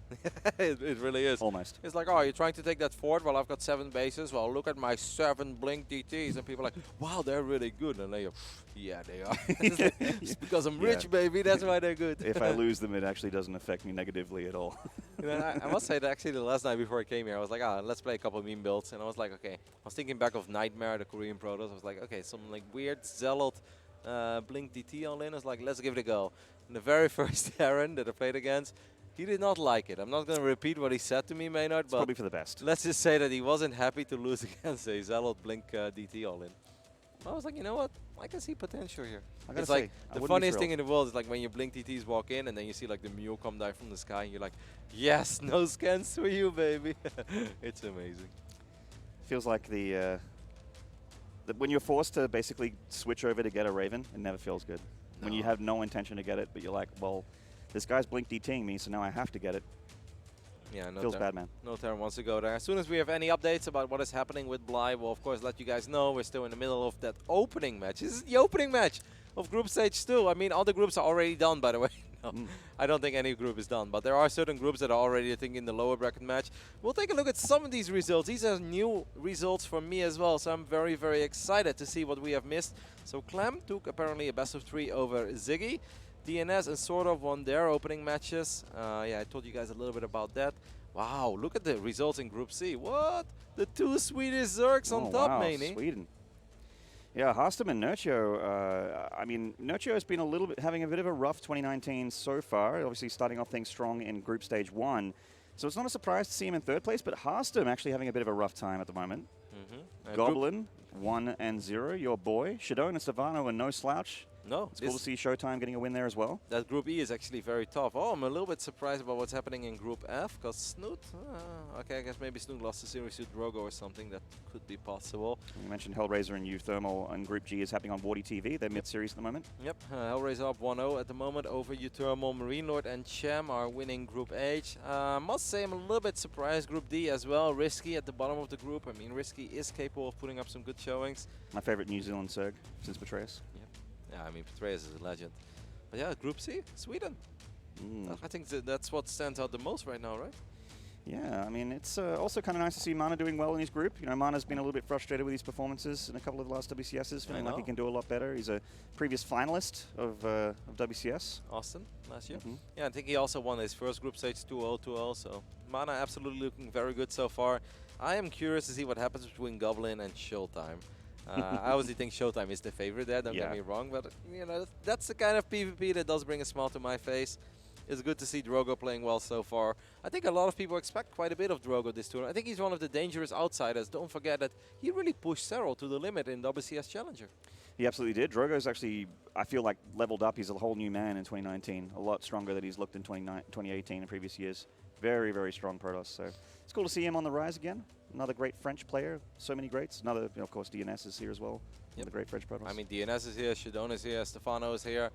it really is. Almost. It's like, oh, you're trying to take that fort? Well, I've got 7 bases. Well, look at my 7 blink DTs. And people are like, wow, they're really good. And they go, yeah, they are. It's because I'm rich, baby. That's why they're good. If I lose them, it actually doesn't affect me negatively at all. You know, I must say that actually the last night before I came here, I was like, let's play a couple of meme builds. And I was like, okay. I was thinking back of Nightmare, the Korean Protoss. I was like, okay, some like weird Zealot blink DT all in. I was like, let's give it a go. And the very first Aaron that I played against, he did not like it. I'm not going to repeat what he said to me, Maynard, It's but probably for the best. let's just say that he wasn't happy to lose against a Zealot blink DT all in. I was like, you know what? I can see potential here. It's like the funniest thing in the world is like when your blink DTs walk in and then you see like the mule come down from the sky and you're like, yes, no scans for you, baby. It's amazing. Feels like when you're forced to basically switch over to get a Raven, it never feels good. When you have no intention to get it, but you're like, well, this guy's blink DTing me, so now I have to get it. Yeah, no Feels bad, man. No Terran wants to go there. As soon as we have any updates about what is happening with Bly, we'll of course let you guys know. We're still in the middle of that opening match. This is the opening match of Group Stage 2. I mean, all the groups are already done, by the way. No, I don't think any group is done, but there are certain groups that are already, I think, in the lower bracket match. We'll take a look at some of these results. These are new results for me as well, so I'm very, very excited to see what we have missed. So Clem took apparently a best of 3 over Ziggy. DNS and SwordOf won their opening matches. Yeah, I told you guys a little bit about that. Wow, look at the results in Group C. What? The 2 Swedish Zergs on top, wow, Maney. Sweden. Yeah, Harstam and Nurcho. I mean, Nurcho has been having a bit of a rough 2019 so far. Obviously, starting off things strong in Group Stage 1. So it's not a surprise to see him in 3rd place, but Harstam actually having a bit of a rough time at the moment. Goblin, 1-0, your boy. Shadone and Savano and no slouch. No, it's cool to see Showtime getting a win there as well. That Group E is actually very tough. Oh, I'm a little bit surprised about what's happening in Group F, because Snoot, okay, I guess maybe Snoot lost the series to Drogo or something. That could be possible. You mentioned Hellraiser and Uthermal, and Group G is happening on Wardy TV. They're mid-series at the moment. Yep, Hellraiser up 1-0 at the moment over Uthermal. Marine Lord and Cham are winning Group H. Must say I'm a little bit surprised Group D as well. Risky at the bottom of the group. I mean, Risky is capable of putting up some good showings. My favorite New Zealand Zerg since Betrayus. Yeah, I mean, Petraeus is a legend. But yeah, Group C, Sweden. I think that's what stands out the most right now, right? Yeah, I mean, it's also kind of nice to see Mana doing well in his group. You know, Mana's been a little bit frustrated with his performances in a couple of the last WCSs, feeling like he can do a lot better. He's a previous finalist of WCS. Austin, last year. Yeah, I think he also won his first group stage 2-0, so Mana absolutely looking very good so far. I am curious to see what happens between Goblin and Showtime. I obviously think Showtime is the favorite there, don't get me wrong, but you know, that's the kind of PvP that does bring a smile to my face. It's good to see Drogo playing well so far. I think a lot of people expect quite a bit of Drogo this tour. I think he's one of the dangerous outsiders. Don't forget that he really pushed Serral to the limit in WCS Challenger. He absolutely did. Drogo's actually, I feel like, leveled up. He's a whole new man in 2019. A lot stronger than he's looked in 2018 and previous years. Very, very strong Protoss. So it's cool to see him on the rise again. Another great French player. So many greats. Another, you know, of course, DNS is here as well. The great French Protoss. I mean, DNS is here, Shadone is here, Stefano is here,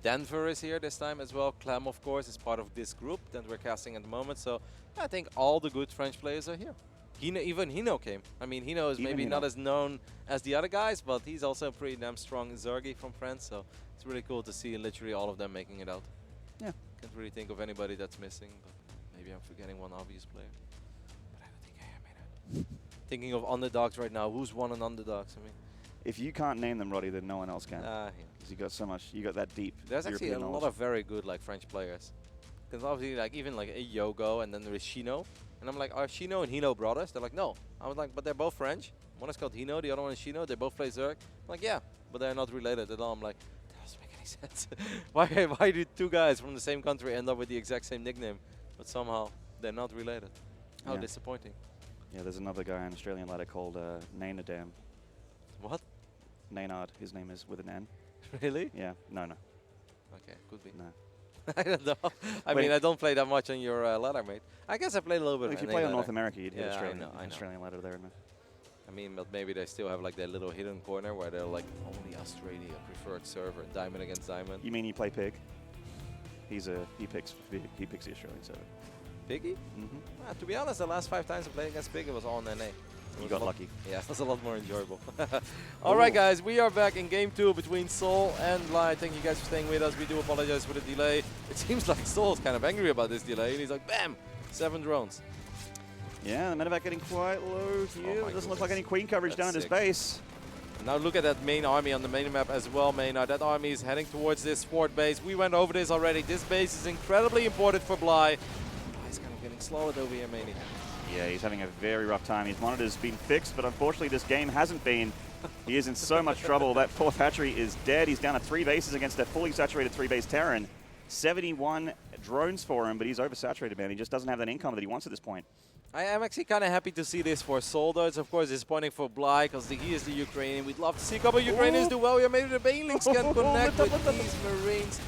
Denver is here this time as well. Clem, of course, is part of this group that we're casting at the moment. So I think all the good French players are here. Even Hino came. I mean, Hino is maybe not as known as the other guys, but he's also a pretty damn strong Zergi from France. So it's really cool to see literally all of them making it out. Yeah. Can't really think of anybody that's missing, but maybe I'm forgetting one obvious player. But I don't think I am, man. Thinking of underdogs right now. Who's won on underdogs? I mean, if you can't name them, Roddy, then no one else can. Yeah. Because you got so much, you got that deep. There's European actually a lot of very good like French players. Because obviously, like even like a Yogo, and then there is Shino, and I'm like, are Shino and Hino brothers? They're like, no. I was like, but they're both French. One is called Hino, the other one is Shino. They both play Zerg. I'm like, yeah, but they're not related at all. I'm like, that doesn't make any sense. why do two guys from the same country end up with the exact same nickname, but somehow they're not related? How disappointing. Yeah, there's another guy, an Australian ladder called Nainadam. What? Naynard, his name is with an N. Really? Yeah, no. Okay, could be. No. I don't know. I mean, I don't play that much on your ladder, mate. I guess I played a little bit. Well, if you play on North America, you'd hit Australian, Australian ladder there. No? I mean, but maybe they still have like their little hidden corner where they're like only Australia preferred server, diamond against diamond. You mean you play Pig? He picks the Australian server. Piggy? To be honest, the last 5 times I played against Pig, it was all NA. You got lucky. Yeah, it was a lot more enjoyable. All right, guys, we are back in game 2 between souL and Bly. Thank you guys for staying with us. We do apologize for the delay. It seems like souL's kind of angry about this delay, and he's like, bam, 7 drones. Yeah, the medevac getting quite low here. Doesn't look like any queen coverage down at his sick. base. Now look at that main army on the main map as well, Maynard. That army is heading towards this fort base. We went over this already. This base is incredibly important for Bly. He's kind of getting slowed over here, Maynard. Yeah, he's having a very rough time. His monitor's been fixed, but unfortunately this game hasn't been. He is in so much trouble. That 4th hatchery is dead. He's down to 3 bases against a fully saturated 3-base Terran. 71 drones for him, but he's oversaturated, man. He just doesn't have that income that he wants at this point. I am actually kind of happy to see this for souL, though. It's of course disappointing for Bly because he is the Ukrainian. We'd love to see a couple of Ukrainians do well. Yeah, maybe the Banelings can connect with these Marines.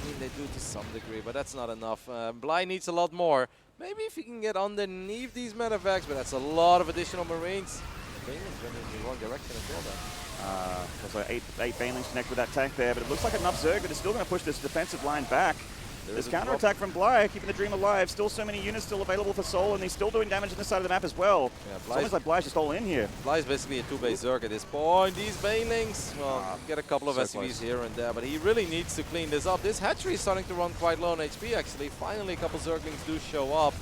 I mean, they do to some degree, but that's not enough. Bly needs a lot more. Maybe if he can get underneath these medevacs, but that's a lot of additional Marines. Banelings went in the wrong direction as well, though. Also 8 Banelings connect with that tank there, but it looks like enough Zerg, but it's still going to push this defensive line back. There's counterattack from Bly, keeping the dream alive. Still so many units still available for souL, and he's still doing damage on this side of the map as well. Yeah, it's almost like Bly's just all in here. Bly's basically a 2-base Zerg at this point. These Banelings, well, get a couple of so SCVs close. here and there, but he really needs to clean this up. This hatchery is starting to run quite low on HP, actually. Finally, a couple Zerglings do show up,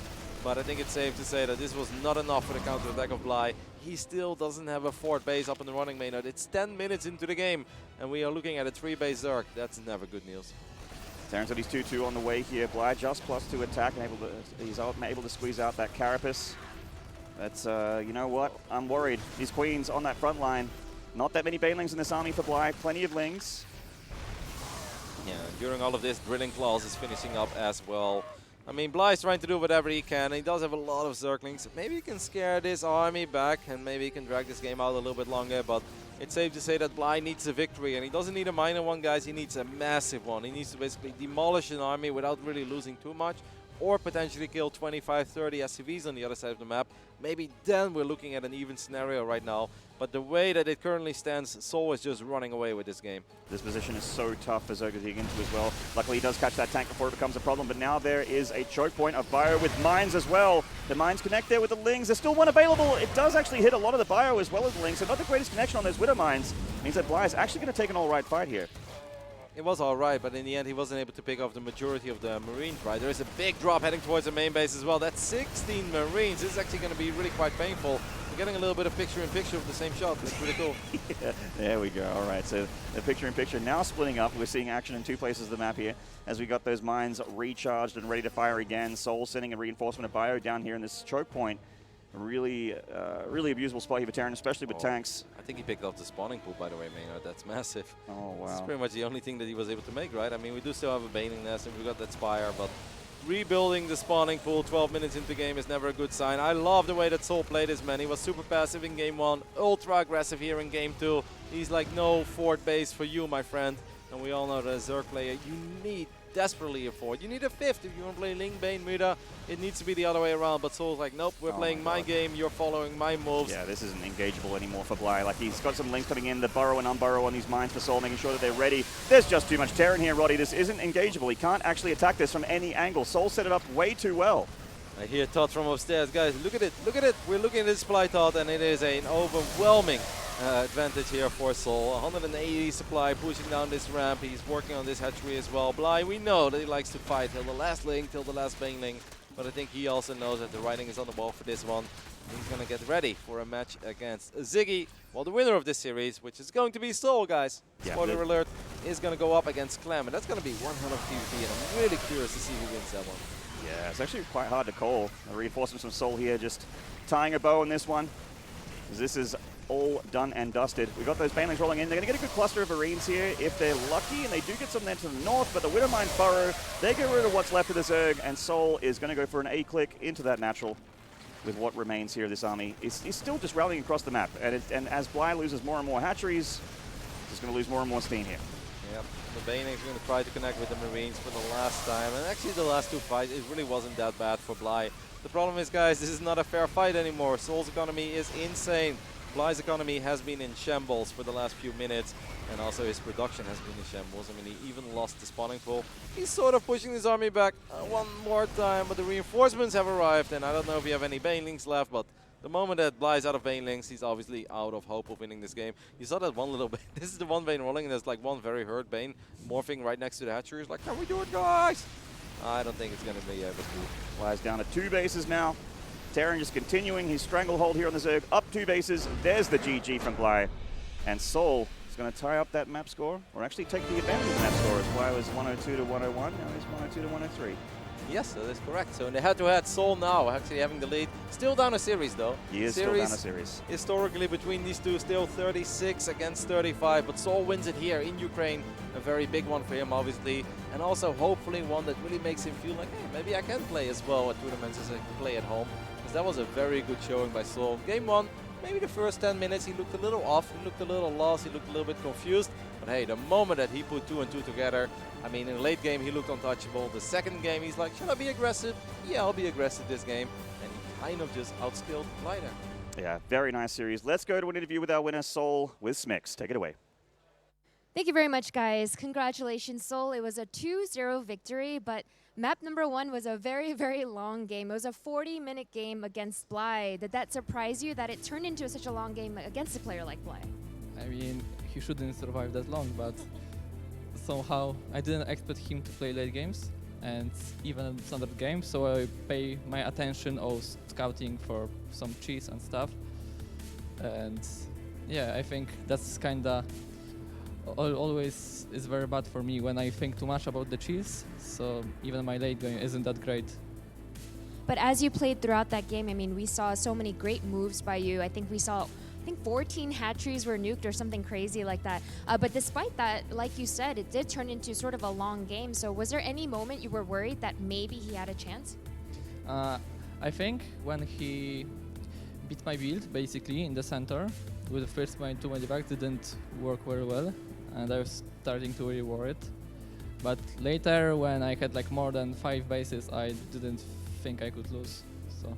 but I think it's safe to say that this was not enough for the counterattack of Bly. He still doesn't have a 4th base up in the running, Maynard. It's 10 minutes into the game, and we are looking at a 3-base Zerg. That's never good news. Terran's got his 2-2 on the way here. Bly just +2 attack, and he's able to squeeze out that Carapace. That's, you know what? I'm worried. These queens on that front line. Not that many Banelings in this army for Bly. Plenty of Lings. Yeah, during all of this, Drilling Claws is finishing up as well. I mean, Bly's trying to do whatever he can. He does have a lot of Zerglings. Maybe he can scare this army back, and maybe he can drag this game out a little bit longer, but it's safe to say that Bly needs a victory, and he doesn't need a minor one, guys. He needs a massive one. He needs to basically demolish an army without really losing too much, or potentially kill 25, 30 SCVs on the other side of the map. Maybe then we're looking at an even scenario right now. But the way that it currently stands, souL is just running away with this game. This position is so tough for Zerg to dig into as well. Luckily, he does catch that tank before it becomes a problem, but now there is a choke point of bio with mines as well. The mines connect there with the Lings. There's still one available. It does actually hit a lot of the bio as well as the Lings, so not the greatest connection on those Widow mines. Means that Bly is actually going to take an all-right fight here. It was all right, but in the end, he wasn't able to pick off the majority of the Marines, right? There is a big drop heading towards the main base as well. That's 16 Marines. This is actually going to be really quite painful. We're getting a little bit of picture-in-picture of the same shot. That's really cool. Yeah, there we go. All right, so the picture-in-picture now splitting up. We're seeing action in 2 places of the map here as we got those mines recharged and ready to fire again. souL sending a reinforcement of bio down here in this choke point. Really, really abusable spot here for Terran, especially with tanks. I think he picked off the spawning pool, by the way, Maynard. That's massive. Oh, wow. That's pretty much the only thing that he was able to make, right? I mean, we do still have a Baning Nest, and we got that Spire, but rebuilding the spawning pool 12 minutes into the game is never a good sign. I love the way that souL played this, man. He was super passive in game 1, ultra aggressive here in game 2. He's like, no 4th base for you, my friend. And we all know that as a Zerg player, you need desperately a 4th. You need a 5th if you want to play Ling, Bane, Muda. It needs to be the other way around, but souL's like, nope, we're playing my game, you're following my moves. Yeah, this isn't engageable anymore for Bly. Like, he's got some Lings coming in, the burrow and unburrow on these mines for souL, making sure that they're ready. There's just too much Terran here, Roddy. This isn't engageable. He can't actually attack this from any angle. souL set it up way too well. I hear Todd from upstairs. Guys, look at it, look at it. We're looking at this supply, Todd, and it is an overwhelming advantage here for souL. 180 supply pushing down this ramp. He's working on this hatchery as well. Bly, we know that he likes to fight till the last link, till the last Baneling, but I think he also knows that the writing is on the wall for this one. He's going to get ready for a match against Ziggy. Well, the winner of this series, which is going to be souL, guys. Yeah, Spoiler alert, is going to go up against Clem, and that's going to be one hell of PvP, and I'm really curious to see who wins that one. Yeah, it's actually quite hard to call. The reinforcements from souL here, just tying a bow on this one. This is all done and dusted. We've got those Banelings rolling in. They're going to get a good cluster of Marines here if they're lucky, and they do get some there to the north, but the Widowmine burrow, they get rid of what's left of the Zerg, and souL is going to go for an A-click into that natural with what remains here of this army. He's still just rallying across the map, and as Bly loses more and more hatcheries, he's going to lose more and more steam here. Yep, the Banelings are going to try to connect with the Marines for the last time, and actually the last 2 fights, it really wasn't that bad for Bly. The problem is, guys, this is not a fair fight anymore. souL's economy is insane. Bly's economy has been in shambles for the last few minutes, and also his production has been in shambles. I mean, he even lost the spawning pool. He's sort of pushing his army back one more time, but the reinforcements have arrived, and I don't know if we have any Banelings left, but The moment that Bly's out of Bane Links, he's obviously out of hope of winning this game. You saw that one little Bane. This is the one Bane rolling, and there's like one very hurt Bane morphing right next to the hatchery. He's like, can we do it, guys? I don't think it's going to be able to. Bly's down to 2 bases now. Terran just continuing his stranglehold here on the Zerg. Up 2 bases. There's the GG from Bly. And souL is going to tie up that map score, or actually take the advantage of the map score, as Bly was 102 to 101. Now he's 102 to 103. Yes, that is correct. So in the head-to-head, souL now actually having the lead. Still down a series, though. He is still down a series. Historically, between these two, still 36 against 35. But souL wins it here in Ukraine. A very big one for him, obviously. And also, hopefully, one that really makes him feel like, hey, maybe I can play as well at tournaments as I play at home. Because that was a very good showing by souL. Game 1, maybe the first 10 minutes, he looked a little off. He looked a little lost. He looked a little bit confused. But hey, the moment that he put 2 and 2 together, I mean, in the late game, he looked untouchable. The second game, he's like, should I be aggressive? Yeah, I'll be aggressive this game. And he kind of just outskilled Bly there. Yeah, very nice series. Let's go to an interview with our winner, souL, with Smix. Take it away. Thank you very much, guys. Congratulations, souL. It was a 2-0 victory, but map number 1 was a very, very long game. It was a 40-minute game against Bly. Did that surprise you that it turned into such a long game against a player like Bly? I mean, he shouldn't survive that long, but somehow I didn't expect him to play late games and even standard games, so I pay my attention on scouting for some cheese and stuff. And yeah, I think that's kinda always is very bad for me when I think too much about the cheese, so even my late game isn't that great. But as you played throughout that game, I mean, we saw so many great moves by you. I think 14 hatcheries were nuked or something crazy like that. But despite that, like you said, it did turn into sort of a long game. So was there any moment you were worried that maybe he had a chance? I think when he beat my build, basically, in the center, with the first my 2 medivacs didn't work very well, and I was starting to really worry. But later, when I had like more than 5 bases, I didn't think I could lose. So.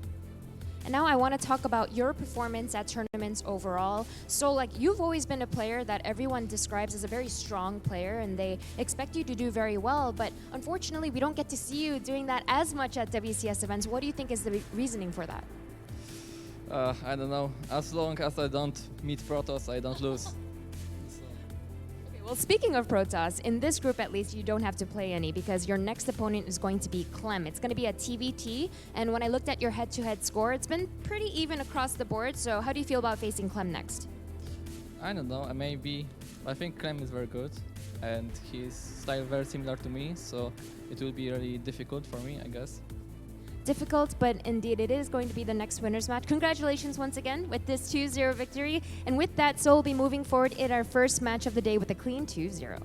And now I want to talk about your performance at tournaments overall. So like you've always been a player that everyone describes as a very strong player and they expect you to do very well, but unfortunately we don't get to see you doing that as much at WCS events. What do you think is the reasoning for that? I don't know. As long as I don't meet Protoss, I don't lose. Well, speaking of Protoss, in this group at least, you don't have to play any because your next opponent is going to be Clem. It's going to be a ZvT, and when I looked at your head-to-head score, it's been pretty even across the board. So how do you feel about facing Clem next? I don't know, maybe. I think Clem is very good, and his style very similar to me, so it will be really difficult for me, I guess. Difficult, but indeed it is going to be the next winners match. Congratulations once again with this 2-0 victory. And with that, souL will be moving forward in our first match of the day with a clean 2-0.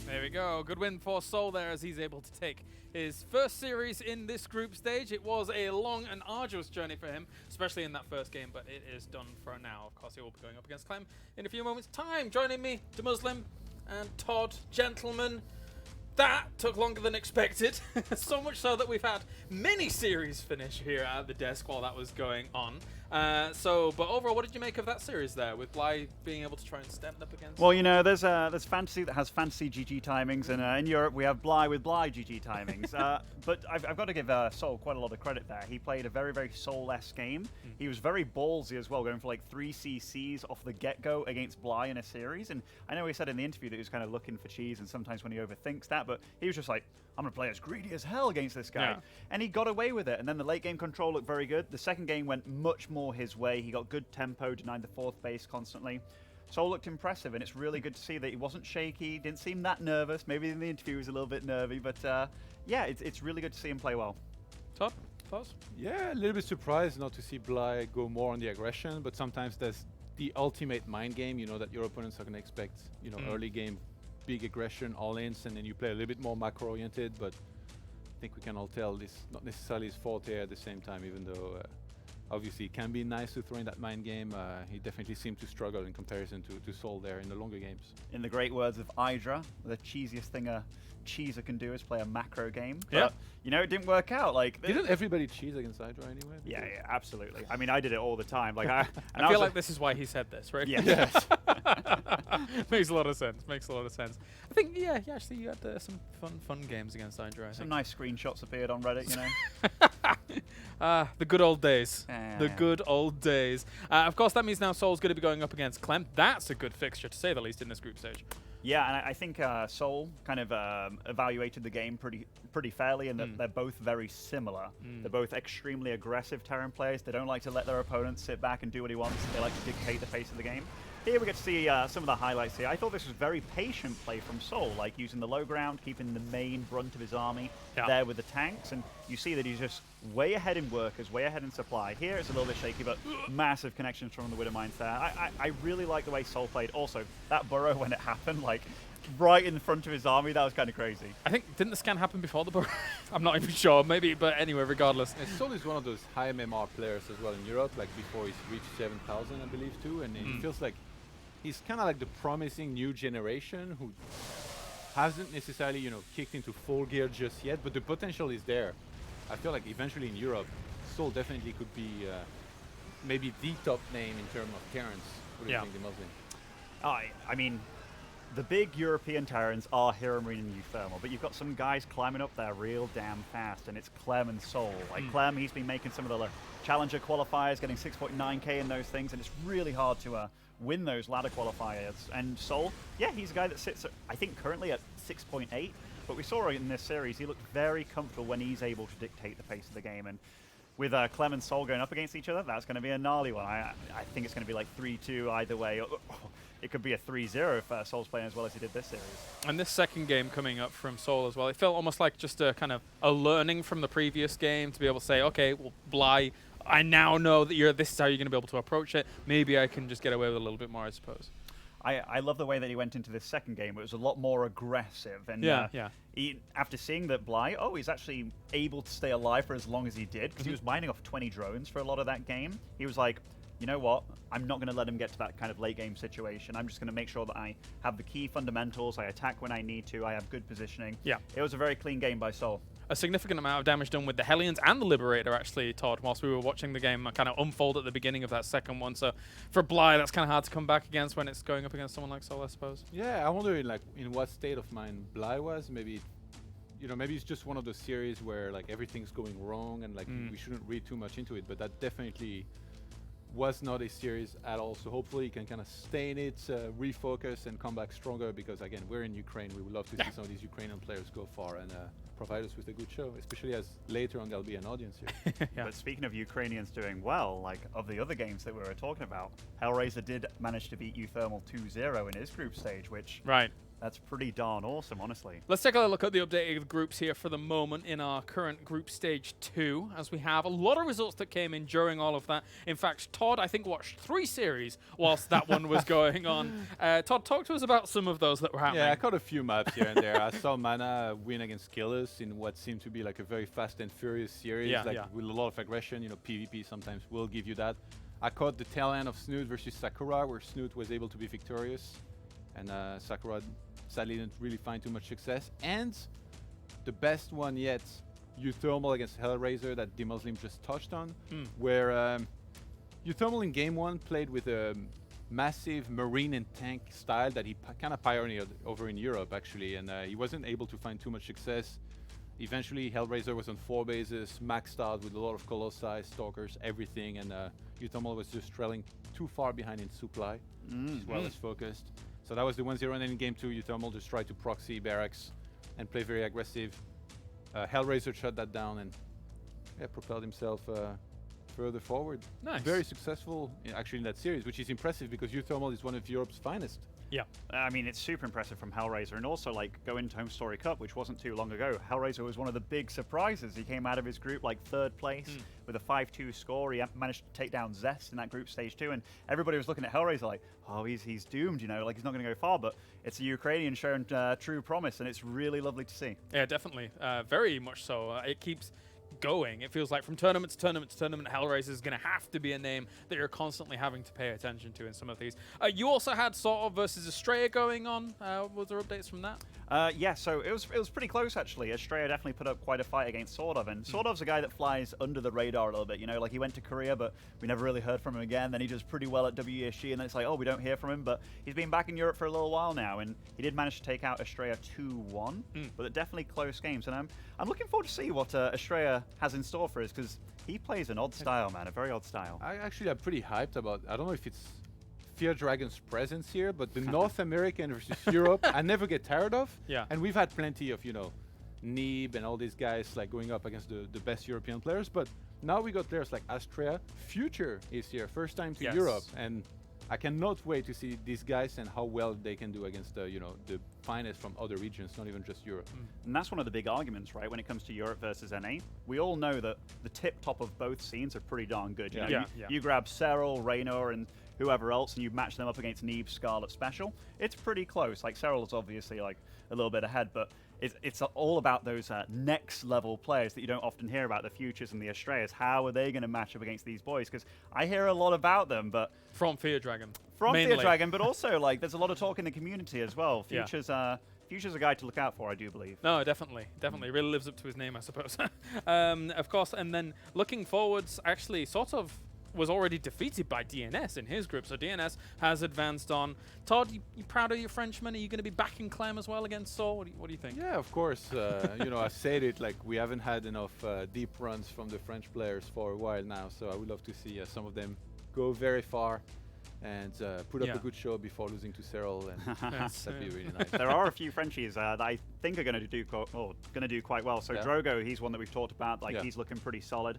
There we go. Good win for souL there as he's able to take his first series in this group stage. It was a long and arduous journey for him, especially in that first game, but it is done for now. Of course, he will be going up against Clem in a few moments' time. Joining me, the Muslim and Todd, gentlemen. That took longer than expected, so much so that we've had many series finish here at the desk while that was going on. But overall, what did you make of that series there, with Bly being able to try and stand up against? Well, you know, there's Fantasy that has Fantasy GG timings, and in Europe we have Bly with Bly GG timings. But I've got to give souL quite a lot of credit there. He played a very, very soulless game. He was very ballsy as well, going for like 3 CCs off the get-go against Bly in a series. And I know he said in the interview that he was kind of looking for cheese, and sometimes when he overthinks that, but he was just like, I'm going to play as greedy as hell against this guy. Yeah. And he got away with it. And then the late game control looked very good. The second game went much more his way. He got good tempo, denied the 4th base constantly. souL looked impressive, and it's really good to see that he wasn't shaky, didn't seem that nervous. Maybe in the interview he was a little bit nervy, but yeah, it's really good to see him play well. Todd, thoughts? Yeah, a little bit surprised not to see Bly go more on the aggression, but sometimes there's the ultimate mind game, you know, that your opponents are going to expect, you know, early game, big aggression, all-ins, and then you play a little bit more macro-oriented, but I think we can all tell this not necessarily his forte at the same time, even though Obviously, it can be nice to throw in that mind game. He definitely seemed to struggle in comparison to souL there in the longer games. In the great words of Hydra, the cheesiest thing a cheeser can do is play a macro game. Yeah. But, you know, it didn't work out. Like, Didn't everybody cheese against Hydra anyway? yeah, absolutely. I mean, I did it all the time. Like, I feel like this is why he said this, right? Yeah. Yes. Makes a lot of sense. Makes a lot of sense. I think, yeah, actually, you had some fun games against Hydra. I Some think. nice screenshots appeared on Reddit, you know. The good old days. The Yeah. good old days. Of course, that means now souL's going to be going up against Clem. That's a good fixture, to say the least, in this group stage. Yeah, and I think souL kind of evaluated the game pretty fairly, and that they're both very similar. They're both extremely aggressive Terran players. They don't like to let their opponents sit back and do what he wants. They like to dictate the pace of the game. Here we get to see some of the highlights here. I thought this was very patient play from souL, like using the low ground, keeping the main brunt of his army there with the tanks, and you see that he's just way ahead in workers, way ahead in supply. Here it's a little bit shaky, but massive connections from the Widow Mines there. I really like the way souL played. Also, that burrow when it happened, like right in front of his army, that was kind of crazy. I think, didn't the scan happen before the burrow? I'm not even sure, maybe, but anyway, regardless. And souL is one of those high MMR players as well in Europe, like before he's reached 7,000, I believe, too, and it feels like he's kind of like the promising new generation who hasn't necessarily, you know, kicked into full gear just yet, but the potential is there. I feel like eventually in Europe, souL definitely could be maybe the top name in terms of Terrans. What do you think, the Muslim? I mean, the big European Terrans are Hero Marine and Euthermal, but you've got some guys climbing up there real damn fast, and it's Clem and souL. Like Clem, he's been making some of the Challenger qualifiers, getting 6.9k in those things, and it's really hard to win those ladder qualifiers. And souL, yeah, he's a guy that sits, I think, currently at 6.8, but we saw in this series, he looked very comfortable when he's able to dictate the pace of the game. And with Clem and souL going up against each other, that's going to be a gnarly one. I think it's going to be like 3-2 either way. It could be a 3-0 if souL's playing as well as he did this series. And this second game coming up from souL as well, it felt almost like just a kind of a learning from the previous game to be able to say, okay, well, Bly, I now know that this is how you're going to be able to approach it. Maybe I can just get away with a little bit more, I suppose. I love the way that he went into this second game. It was a lot more aggressive. And after seeing that Bly, he's actually able to stay alive for as long as he did, because he was mining off 20 drones for a lot of that game. He was like, you know what? I'm not going to let him get to that kind of late game situation. I'm just going to make sure that I have the key fundamentals. I attack when I need to. I have good positioning. Yeah. It was a very clean game by souL. A significant amount of damage done with the Hellions and the Liberator, actually, Todd, whilst we were watching the game kind of unfold at the beginning of that second one. So for Bly, that's kind of hard to come back against when it's going up against someone like souL, I suppose. Yeah, I wonder in what state of mind Bly was. Maybe, you know, maybe it's just one of those series where like everything's going wrong and like we shouldn't read too much into it. But that definitely was not a series at all. So hopefully he can kind of stay in it, refocus, and come back stronger. Because again, we're in Ukraine. We would love to see some of these Ukrainian players go far and provide us with a good show, especially as later on there'll be an audience here. But speaking of Ukrainians doing well, like of the other games that we were talking about, Hellraiser did manage to beat Euthermal 2-0 in his group stage, which that's pretty darn awesome, honestly. Let's take a look at the updated groups here for the moment in our current group stage 2, as we have a lot of results that came in during all of that. In fact, Todd, I think, watched 3 series whilst that one was going on. Todd, talk to us about some of those that were happening. Yeah, I caught a few maps here and there. I saw Mana win against Killers in what seemed to be like a very fast and furious series, with a lot of aggression. You know, PvP sometimes will give you that. I caught the tail end of Snoot versus Sakura, where Snoot was able to be victorious, and Sakura sadly didn't really find too much success. And the best one yet, Euthermal against Hellraiser, that the Muslim just touched on, where Euthermal in game 1 played with a massive marine and tank style that he kind of pioneered over in Europe, actually, and he wasn't able to find too much success. Eventually, Hellraiser was on 4 bases, maxed out with a lot of Colossi, Stalkers, everything, and Euthermal was just trailing too far behind in supply, as well as focused. So that was the 1-0, and then in game 2, Euthermal just tried to proxy barracks and play very aggressive. Hellraiser shut that down and propelled himself further forward. Nice. Very successful, actually, in that series, which is impressive because Euthermal is one of Europe's finest. Yeah, I mean, it's super impressive from Hellraiser, and also like going to Home Story Cup, which wasn't too long ago. Hellraiser was one of the big surprises. He came out of his group like 3rd place with a 5-2 score. He managed to take down Zest in that group stage 2, and everybody was looking at Hellraiser like, oh, he's doomed, you know, like he's not going to go far. But it's a Ukrainian showing true promise, and it's really lovely to see. Yeah, definitely, very much so. It keeps going. It feels like from tournament to tournament to tournament, Hellraiser is going to have to be a name that you're constantly having to pay attention to in some of these. You also had souL versus Estrella going on. Was there updates from that? Yeah, so it was pretty close actually. Estrella definitely put up quite a fight against souL, and souL's a guy that flies under the radar a little bit. You know, like he went to Korea, but we never really heard from him again. Then he does pretty well at WESG, and then it's like, oh, we don't hear from him. But he's been back in Europe for a little while now, and he did manage to take out Estrella 2-1. But they're definitely close games, and I'm looking forward to see what Estrella has in store for us, because he plays an odd style, man, a very odd style. I'm pretty hyped about. I don't know if it's Fear Dragon's presence here, but the North American versus Europe, I never get tired of. Yeah. And we've had plenty of, you know, Neeb and all these guys like going up against the best European players, but now we got players like Astrea. Future is here, first time to Europe, and I cannot wait to see these guys and how well they can do against the finest from other regions, not even just Europe. And that's one of the big arguments, right, when it comes to Europe versus NA. We all know that the tip-top of both scenes are pretty darn good. You know, you grab souL, Raynor, and whoever else, and you match them up against Neeb, Scarlet, Special. It's pretty close. Like, souL is obviously like a little bit ahead, but it's all about those next-level players that you don't often hear about, the Futures and the Estrellas. How are they going to match up against these boys? Because I hear a lot about them, but... From Fear Dragon. From mainly. Fear Dragon, but also, like, there's a lot of talk in the community as well. Future's a guy to look out for, I do believe. No, definitely. Really lives up to his name, I suppose. Of course, and then looking forwards, actually, sort of was already defeated by DNS in his group, so DNS has advanced on. Todd, you proud of your Frenchman? Are you going to be back in Clem as well against souL? What do you think? Yeah, of course. I said it, like, we haven't had enough deep runs from the French players for a while now, so I would love to see some of them go very far and put up a good show before losing to souL, and that'd be really nice. There are a few Frenchies that I think are going to do quite well. So Drogo, he's one that we've talked about. Like, he's looking pretty solid.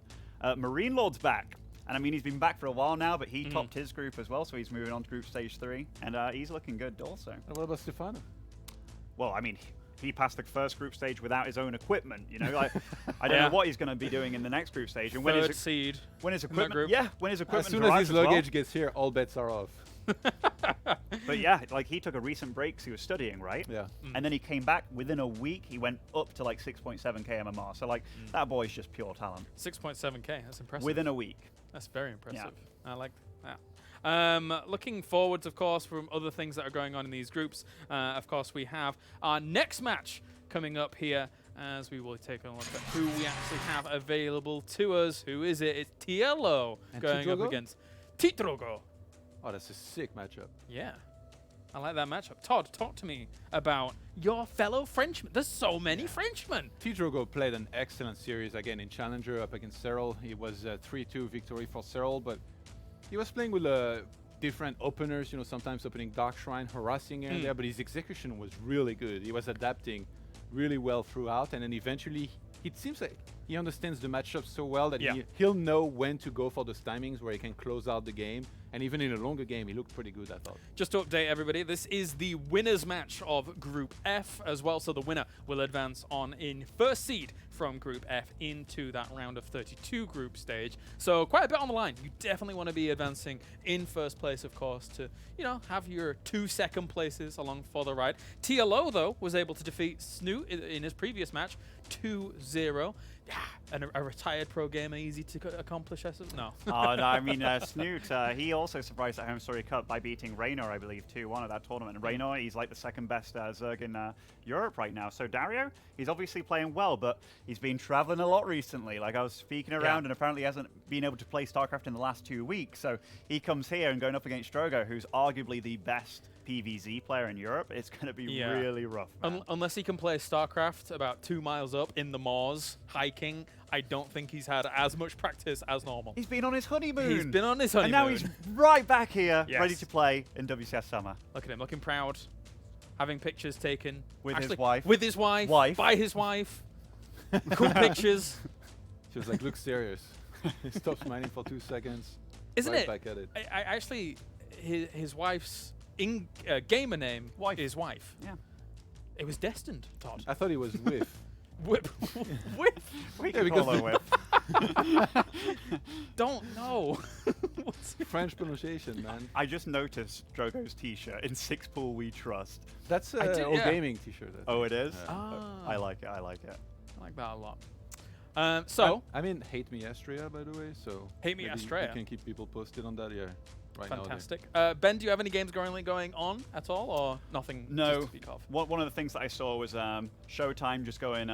Marine Lord's back. And I mean, he's been back for a while now, but he topped his group as well, so he's moving on to group stage 3, and he's looking good also. And what about Stefano? Well, I mean, he passed the first group stage without his own equipment. You know, like I don't know what he's going to be doing in the next group stage. And when his seed, when his equipment, when his equipment, as soon as his luggage gets here, all bets are off. But yeah, like he took a recent break because he was studying, right? Yeah. And then he came back within a week. He went up to like 6.7k MMR. So like that boy's just pure talent. 6.7k, that's impressive. Within a week. That's very impressive. Yeah. I like that. Looking forwards, of course, from other things that are going on in these groups. Of course, we have our next match coming up here, as we will take a look at who we actually have available to us. Who is it? It's Tiello going up against Titrogo. Oh, that's a sick matchup. Yeah. I like that matchup. Todd, talk to me about your fellow Frenchman. There's so many Frenchmen. Titrogo played an excellent series again in Challenger up against souL. It was a 3-2 victory for souL, but he was playing with different openers, you know, sometimes opening Dark Shrine, harassing here and there, but his execution was really good. He was adapting really well throughout, and then eventually it seems like he understands the matchup so well that he'll know when to go for those timings where he can close out the game. And even in a longer game, he looked pretty good, I thought. Just to update everybody, this is the winner's match of Group F as well. So the winner will advance on in first seed from Group F into that round of 32 group stage. So quite a bit on the line. You definitely want to be advancing in first place, of course, to, you know, have your 2 second places along for the ride. TLO, though, was able to defeat Snoot in his previous match 2-0. Yeah, and a retired pro gamer, easy to accomplish, no. Oh, no, I mean, Snoot, he also surprised at Home Story Cup by beating Raynor, I believe, 2-1 at that tournament. And Raynor, he's like the second best Zerg in Europe right now. So Dario, he's obviously playing well, but he's been traveling a lot recently. Like, I was speaking around, and apparently he hasn't been able to play StarCraft in the last 2 weeks. So he comes here and going up against Drogo, who's arguably the best PvZ player in Europe. It's going to be really rough, unless he can play StarCraft about 2 miles up in the moors, hiking. I don't think he's had as much practice as normal. He's been on his honeymoon. He's been on his honeymoon. And now he's right back here, ready to play in WCS Summer. Look at him, looking proud, having pictures taken. With his wife. With his wife. By his wife. Cool pictures. She was like, look serious. He stopped smiling for 2 seconds. Isn't right it? Back at it. I actually, his wife's gamer name is wife. Yeah. It was destined, Todd. I thought he was with. Whip. Whip. We can call her Whip. Don't know. French pronunciation, man. I just noticed Drogo's t-shirt in 6-pool We Trust. That's an old gaming t-shirt. Oh, it is? Ah. I like it. I like it. I like that a lot. So I mean, hate me Astrea, by the way. So Hate me maybe Astrea. You can keep people posted on that. Yeah. Right fantastic. Ben, do you have any games currently going on at all, or nothing No. to speak of? One of the things that I saw was Showtime just going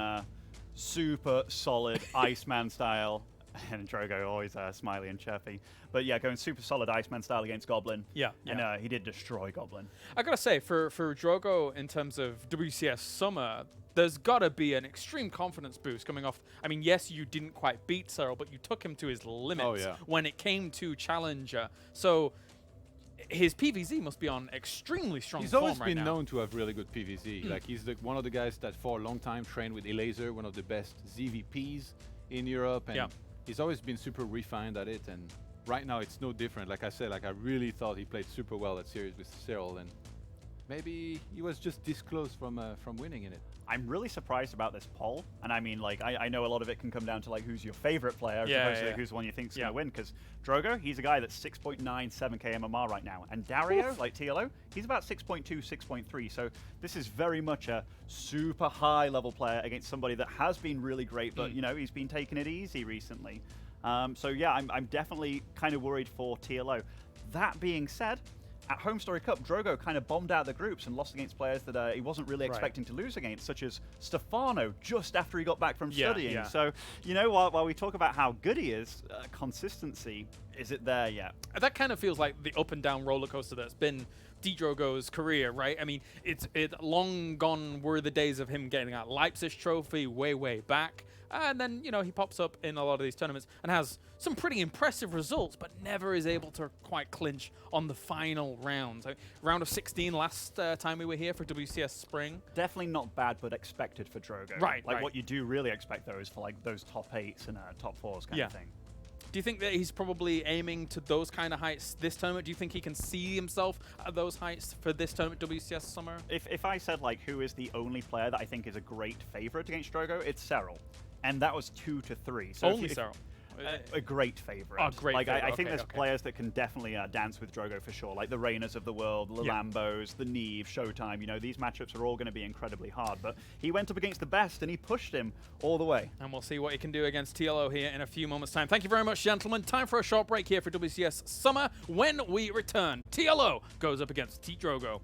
super solid Iceman style. And Drogo always smiley and chirpy. But yeah, going super solid Iceman style against Goblin. Yeah. And he did destroy Goblin. I gotta say, for Drogo, in terms of WCS Summer, there's gotta be an extreme confidence boost coming off. I mean, yes, you didn't quite beat souL, but you took him to his limits when it came to Challenger. So his PvZ must be on extremely strong He's form always right been now. known to have really good PvZ. Like he's one of the guys that for a long time trained with Elaser, one of the best ZvPs in Europe, and he's always been super refined at it. And right now it's no different. Like I said, like I really thought he played super well at series with souL, and maybe he was just this close from winning in it. I'm really surprised about this poll, and I mean, like, I know a lot of it can come down to like who's your favorite player, as opposed to who's the one you think's gonna win. Because Drogo, he's a guy that's 6.97k MMR right now, and Dario, like TLO, he's about 6.2, 6.3. So this is very much a super high level player against somebody that has been really great, but you know, he's been taking it easy recently. So yeah, I'm definitely kind of worried for TLO. That being said, at Home Story Cup, Drogo kind of bombed out the groups and lost against players that he wasn't really expecting to lose against, such as Stefano, just after he got back from studying. So, you know, while we talk about how good he is, consistency, is it there yet? That kind of feels like the up and down roller coaster that's been Drogo's career, right? I mean, it's long gone were the days of him getting that Leipzig trophy way back. And then, you know, he pops up in a lot of these tournaments and has some pretty impressive results, but never is able to quite clinch on the final rounds. Round of 16 last time we were here for WCS Spring. Definitely not bad, but expected for Drogo. Right, Like, what you do really expect, though, is for, like, those top 8s and top 4s kind of thing. Do you think that he's probably aiming to those kind of heights this tournament? Do you think he can see himself at those heights for this tournament, WCS Summer? If I said, like, who is the only player that I think is a great favorite against Drogo, it's souL. And that was 2 to 3. So Only souL. A great favorite. Oh, great favorite. I think there's players that can definitely dance with Drogo for sure, like the Reynas of the world, the Lambos, the Neve, Showtime. You know, these matchups are all going to be incredibly hard. But he went up against the best, and he pushed him all the way. And we'll see what he can do against TLO here in a few moments' time. Thank you very much, gentlemen. Time for a short break here for WCS Summer. When we return, TLO goes up against T Drogo.